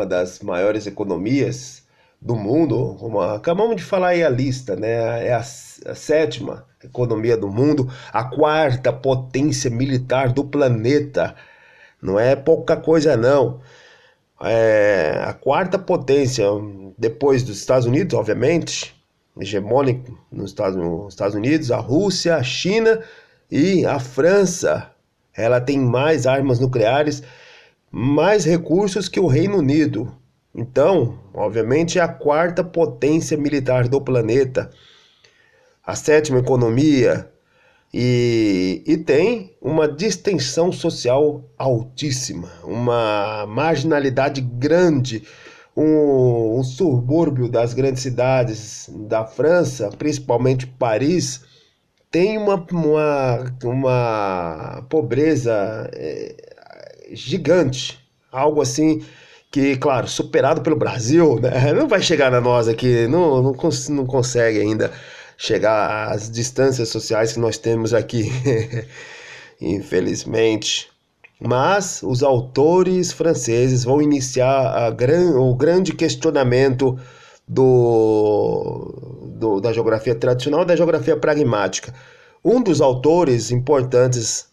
das maiores economias do mundo, como acabamos de falar aí a lista, né? É a sétima economia do mundo, a quarta potência militar do planeta. Não é pouca coisa, não. É a quarta potência, depois dos Estados Unidos, obviamente, hegemônico nos Estados Unidos, a Rússia, a China e a França. Ela tem mais armas nucleares, mais recursos que o Reino Unido. Então, obviamente, é a quarta potência militar do planeta, a sétima economia, e tem uma distensão social altíssima, uma marginalidade grande, um subúrbio das grandes cidades da França, principalmente Paris, tem uma pobreza gigante, algo assim que, claro, superado pelo Brasil, né? Não vai chegar na nós aqui, não consegue ainda chegar às distâncias sociais que nós temos aqui, infelizmente. Mas os autores franceses vão iniciar o grande questionamento da geografia tradicional e da geografia pragmática. Um dos autores importantes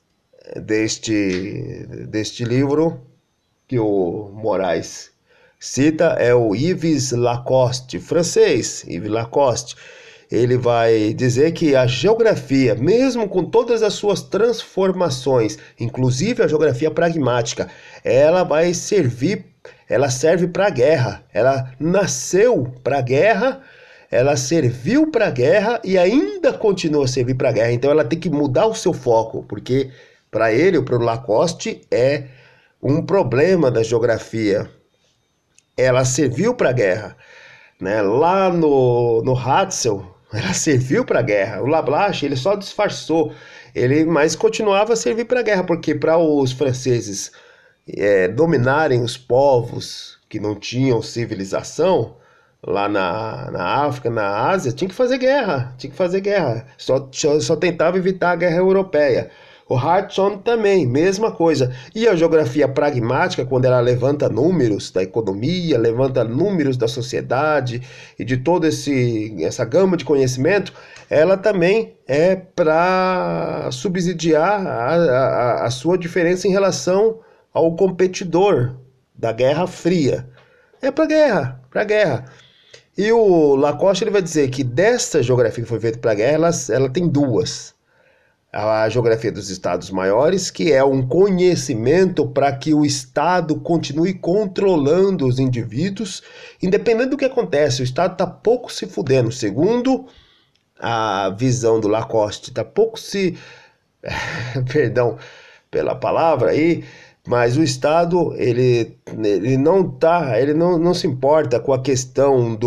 deste livro, que o Moraes cita, é o Yves Lacoste, francês, Yves Lacoste. Ele vai dizer que a geografia, mesmo com todas as suas transformações, inclusive a geografia pragmática, ela serve para a guerra. Ela nasceu para a guerra, ela serviu para a guerra e ainda continua a servir para a guerra. Então ela tem que mudar o seu foco, porque para ele, para o Lacoste, é um problema da geografia. Ela serviu para a guerra, né? Lá no Hatzel, ela serviu para a guerra. O Lablache, ele só disfarçou, mas continuava a servir para a guerra, porque para os franceses dominarem os povos que não tinham civilização, lá na África, na Ásia, tinha que fazer guerra, só tentava evitar a guerra europeia. O Hartson também, mesma coisa. E a geografia pragmática, quando ela levanta números da economia, levanta números da sociedade e de toda essa gama de conhecimento, ela também é para subsidiar a sua diferença em relação ao competidor da Guerra Fria. É para guerra. E o Lacoste ele vai dizer que dessa geografia que foi feita para a guerra, ela tem duas. A geografia dos estados maiores, que é um conhecimento para que o Estado continue controlando os indivíduos, independente do que acontece, o Estado está pouco se fudendo, segundo a visão do Lacoste, está pouco se... perdão pela palavra aí, mas o Estado ele não se importa com a questão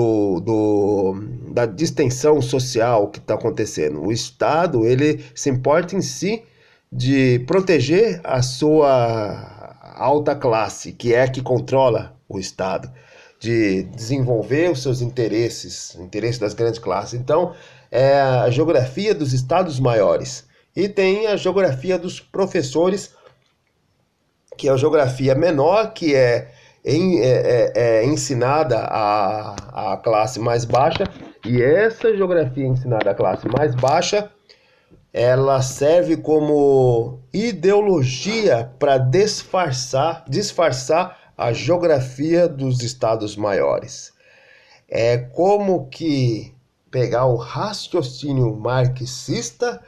da distensão social que está acontecendo. O Estado ele se importa em si de proteger a sua alta classe, que é a que controla o Estado, de desenvolver os seus interesses das grandes classes. Então, é a geografia dos estados maiores. E tem a geografia dos professores, que é a geografia menor, que é ensinada à classe mais baixa, e essa geografia ensinada à classe mais baixa, ela serve como ideologia para disfarçar a geografia dos estados maiores. É como que pegar o raciocínio marxista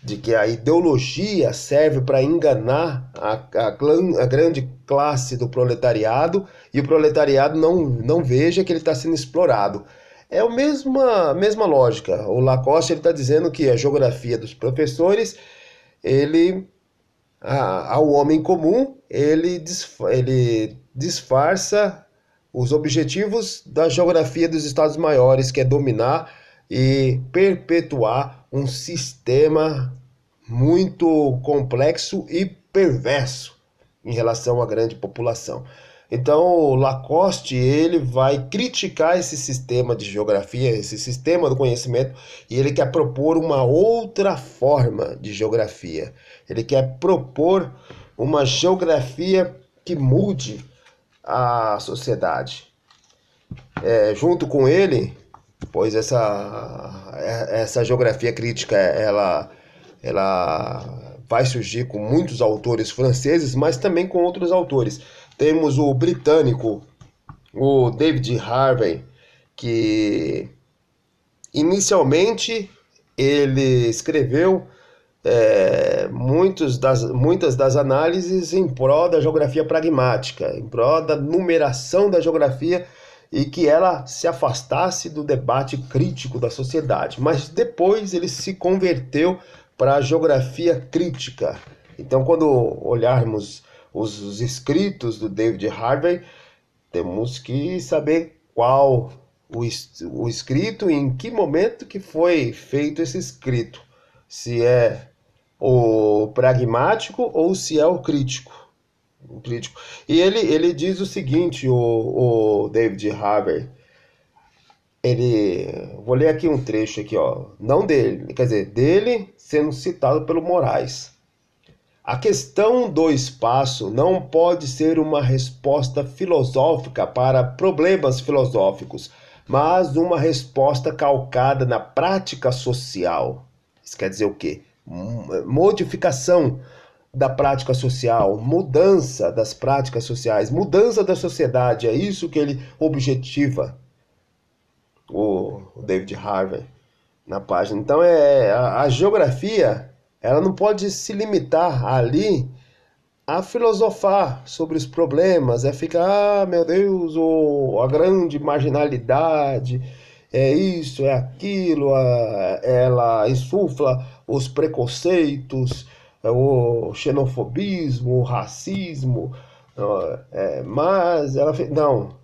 de que a ideologia serve para enganar a grande classe do proletariado, e o proletariado não veja que ele está sendo explorado. É a mesma lógica. O Lacoste está dizendo que a geografia dos professores, ele ao homem comum, ele disfarça os objetivos da geografia dos estados maiores, que é dominar e perpetuar um sistema muito complexo e perverso em relação à grande população. Então, o Lacoste, ele vai criticar esse sistema de geografia, esse sistema do conhecimento, e ele quer propor uma outra forma de geografia. Ele quer propor uma geografia que mude a sociedade. Junto com ele, pois essa geografia crítica, ela vai surgir com muitos autores franceses, mas também com outros autores. Temos o britânico, o David Harvey, que inicialmente ele escreveu muitas das análises em prol da geografia pragmática, em prol da numeração da geografia e que ela se afastasse do debate crítico da sociedade. Mas depois ele se converteu para a geografia crítica. Então, quando olharmos os escritos do David Harvey, temos que saber qual o escrito e em que momento que foi feito esse escrito. Se é o pragmático ou se é o crítico. E ele diz o seguinte, o David Harvey, vou ler aqui um trecho aqui, ó, não dele, quer dizer, dele sendo citado pelo Moraes. A questão do espaço não pode ser uma resposta filosófica para problemas filosóficos, mas uma resposta calcada na prática social. Isso quer dizer o quê? Modificação da prática social, mudança das práticas sociais, mudança da sociedade, é isso que ele objetiva, o David Harvey, na página. Então, a geografia, ela não pode se limitar ali a filosofar sobre os problemas, ficar, meu Deus, a grande marginalidade, é isso, é aquilo, ela insufla os preconceitos, o xenofobismo, o racismo, mas ela não,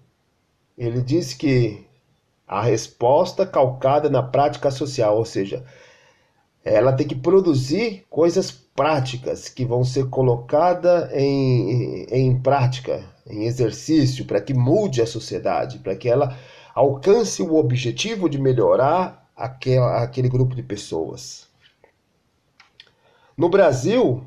ele disse que a resposta calcada na prática social, ou seja, ela tem que produzir coisas práticas que vão ser colocadas em prática, em exercício, para que mude a sociedade, para que ela alcance o objetivo de melhorar aquele grupo de pessoas. No Brasil,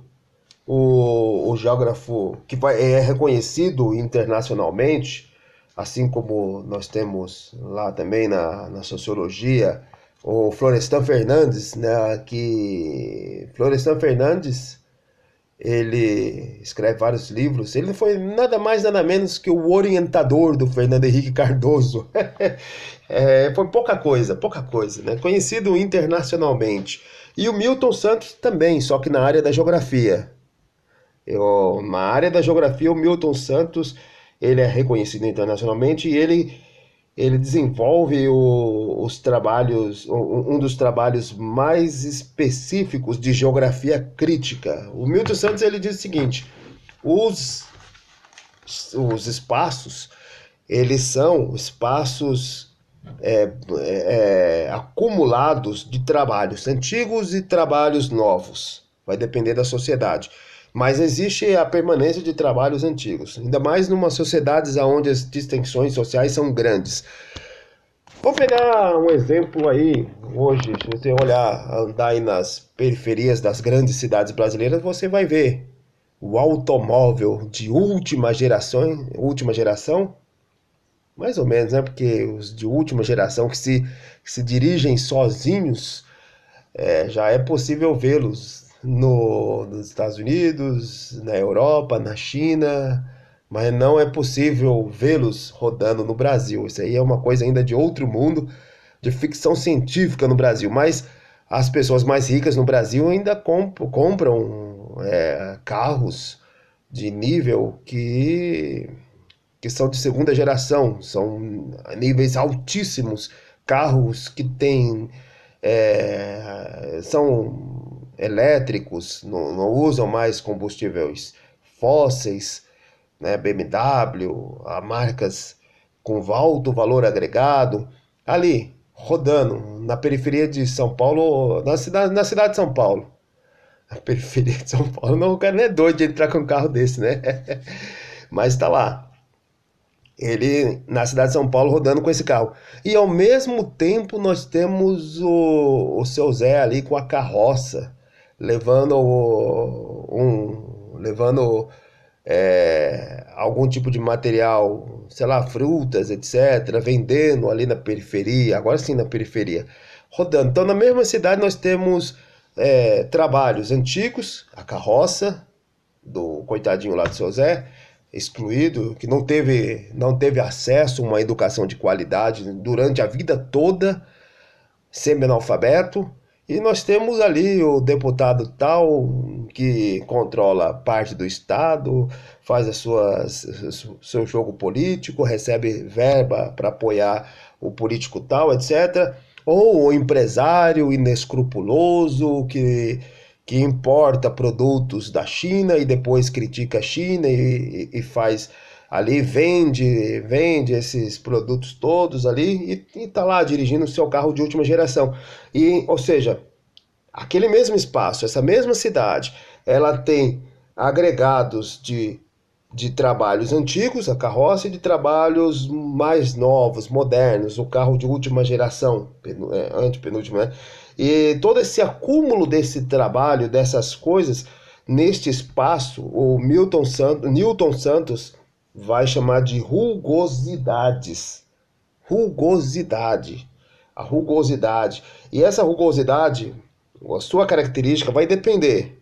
o geógrafo que é reconhecido internacionalmente, assim como nós temos lá também na sociologia, o Florestan Fernandes, né, que Florestan Fernandes, ele escreve vários livros, ele foi nada mais nada menos que o orientador do Fernando Henrique Cardoso. Foi pouca coisa, né? Conhecido internacionalmente. E o Milton Santos também, só que na área da geografia. Na área da geografia, o Milton Santos, ele é reconhecido internacionalmente e ele desenvolve os trabalhos, um dos trabalhos mais específicos de geografia crítica. O Milton Santos, ele diz o seguinte: os espaços, eles são espaços acumulados de trabalhos antigos e trabalhos novos. Vai depender da sociedade. Mas existe a permanência de trabalhos antigos, ainda mais numa sociedade onde as distinções sociais são grandes. Vou pegar um exemplo aí, hoje, se você olhar, andar aí nas periferias das grandes cidades brasileiras, você vai ver o automóvel de última geração, mais ou menos, né? Porque os de última geração que se dirigem sozinhos, já é possível vê-los nos Estados Unidos, na Europa, na China, mas não é possível vê-los rodando no Brasil. Isso aí é uma coisa ainda de outro mundo, de ficção científica no Brasil. Mas as pessoas mais ricas no Brasil ainda compram carros de nível que são de segunda geração, são níveis altíssimos, carros que têm são elétricos, não usam mais combustíveis fósseis, né? BMW, marcas com alto valor agregado, ali, rodando na periferia de São Paulo, na cidade de São Paulo. A periferia de São Paulo, não, o cara não é doido de entrar com um carro desse, né? Mas tá lá. Ele na cidade de São Paulo rodando com esse carro. E ao mesmo tempo nós temos o seu Zé ali com a carroça, levando levando algum tipo de material, sei lá, frutas, etc., vendendo ali na periferia, agora sim na periferia, rodando. Então na mesma cidade nós temos trabalhos antigos, a carroça do coitadinho lá do seu Zé, excluído, que não teve acesso a uma educação de qualidade durante a vida toda, semi-analfabeto. E nós temos ali o deputado tal que controla parte do Estado, faz seu jogo político, recebe verba para apoiar o político tal, etc. Ou o empresário inescrupuloso que importa produtos da China e depois critica a China e faz ali, vende esses produtos todos ali e tá lá dirigindo o seu carro de última geração. Ou seja, aquele mesmo espaço, essa mesma cidade, ela tem agregados de trabalhos antigos, a carroça, e de trabalhos mais novos, modernos, o carro de última geração, antepenúltimo, né? E todo esse acúmulo desse trabalho, dessas coisas, neste espaço, o Newton Santos vai chamar de rugosidades. Rugosidade. A rugosidade. E essa rugosidade, a sua característica vai depender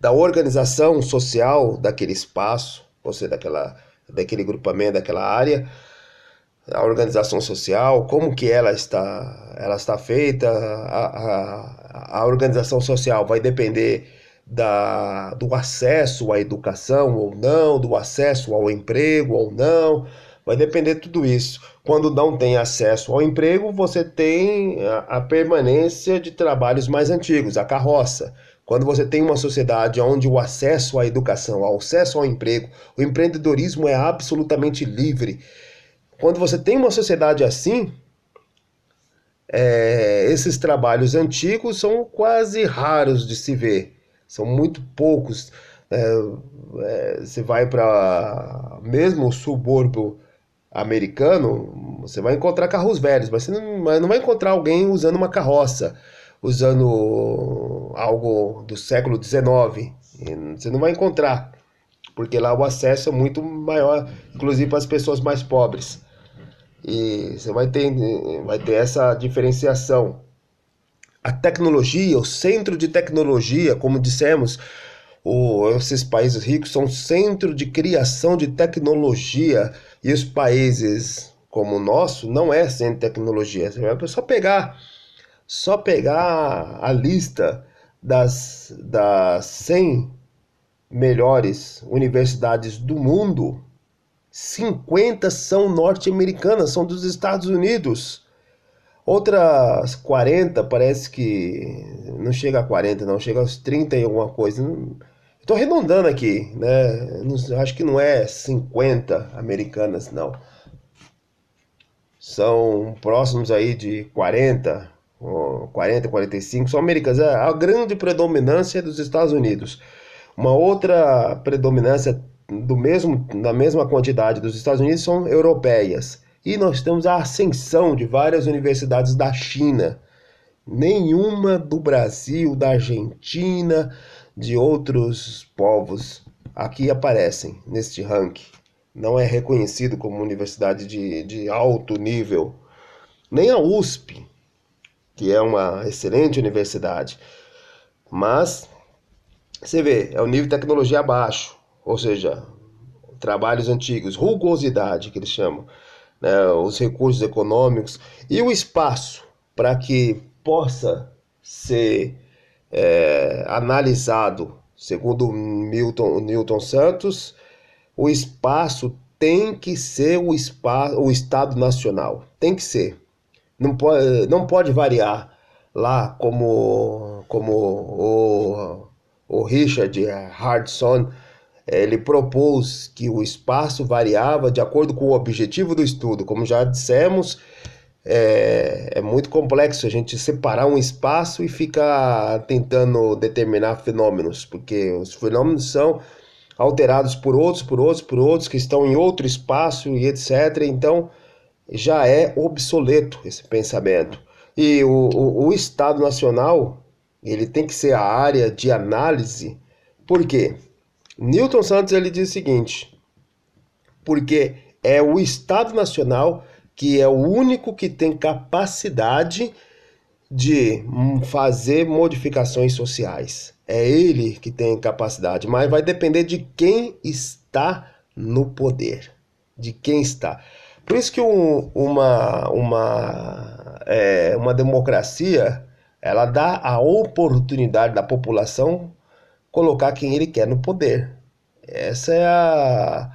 da organização social daquele espaço, ou seja, daquele grupamento, daquela área, a organização social, como que ela está feita, a organização social vai depender do acesso à educação ou não, do acesso ao emprego ou não, vai depender de tudo isso. Quando não tem acesso ao emprego, você tem a permanência de trabalhos mais antigos, a carroça. Quando você tem uma sociedade onde o acesso à educação, o acesso ao emprego, o empreendedorismo é absolutamente livre. Quando você tem uma sociedade assim, esses trabalhos antigos são quase raros de se ver. São muito poucos. Você vai para mesmo o subúrbio americano, você vai encontrar carros velhos, mas você não vai encontrar alguém usando uma carroça, usando algo do século XIX. Você não vai encontrar, porque lá o acesso é muito maior, inclusive para as pessoas mais pobres. E você vai ter essa diferenciação. A tecnologia, o centro de tecnologia, como dissemos, esses países ricos são centro de criação de tecnologia, e os países como o nosso não é centro de tecnologia. É só pegar a lista das 100 melhores universidades do mundo. 50 são norte-americanas, são dos Estados Unidos. Outras 40, parece que não chega a 40, não, chega aos 30 e alguma coisa. Estou arredondando aqui, né? Acho que não é 50 americanas, não. São próximos aí de 40, 40, 45, são americanas. A grande predominância é dos Estados Unidos. Uma outra predominância da mesma quantidade dos Estados Unidos são europeias. E nós temos a ascensão de várias universidades da China. Nenhuma do Brasil, da Argentina, de outros povos aqui aparecem neste ranking. Não é reconhecido como universidade de alto nível. Nem a USP, que é uma excelente universidade. Mas, você vê, é o nível de tecnologia abaixo. Ou seja, trabalhos antigos, rugosidade que eles chamam, né, os recursos econômicos e o espaço para que possa ser analisado, segundo Newton Santos, o espaço tem que ser o Estado Nacional, tem que ser, não pode variar. lá como o Richard Hardson, ele propôs que o espaço variava de acordo com o objetivo do estudo. Como já dissemos, é muito complexo a gente separar um espaço e ficar tentando determinar fenômenos, porque os fenômenos são alterados por outros que estão em outro espaço e etc. Então já é obsoleto esse pensamento. E o Estado Nacional, ele tem que ser a área de análise. Por quê? Newton Santos ele diz o seguinte: porque é o Estado Nacional que é o único que tem capacidade de fazer modificações sociais. É ele que tem capacidade, mas vai depender de quem está no poder, de quem está. Por isso que uma democracia, ela dá a oportunidade da população colocar quem ele quer no poder. Essa é a,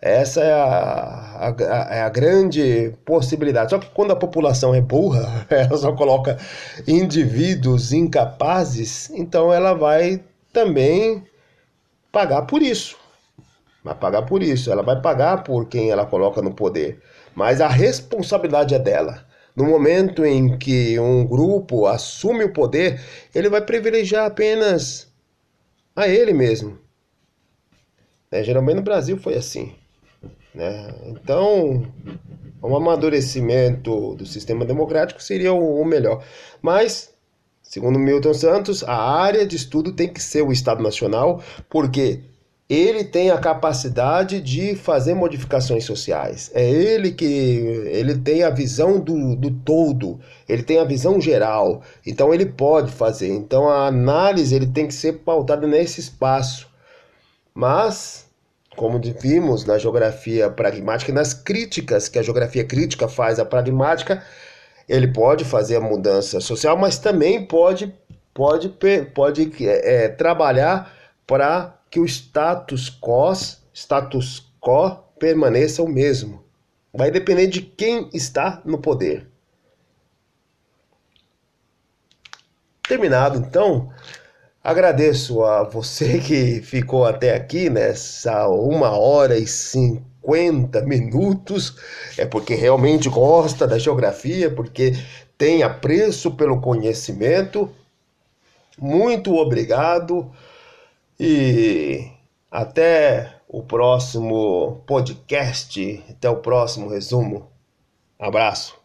essa é a grande possibilidade. Só que quando a população é burra, ela só coloca indivíduos incapazes, então ela vai também pagar por isso. Vai pagar por isso, ela vai pagar por quem ela coloca no poder. Mas a responsabilidade é dela. No momento em que um grupo assume o poder, ele vai privilegiar apenas a ele mesmo. Geralmente no Brasil foi assim. Então, um amadurecimento do sistema democrático seria o melhor. Mas, segundo Milton Santos, a área de estudo tem que ser o Estado Nacional, porque ele tem a capacidade de fazer modificações sociais. É ele que ele tem a visão do todo, ele tem a visão geral. Então ele pode fazer. Então a análise ele tem que ser pautada nesse espaço. Mas, como vimos na geografia pragmática e nas críticas que a geografia crítica faz à pragmática, ele pode fazer a mudança social, mas também pode trabalhar para que o status quo permaneça o mesmo. Vai depender de quem está no poder. Terminado, então. Agradeço a você que ficou até aqui nessa 1 hora e 50 minutos. É porque realmente gosta da geografia, porque tem apreço pelo conhecimento. Muito obrigado e até o próximo podcast, até o próximo resumo. Abraço.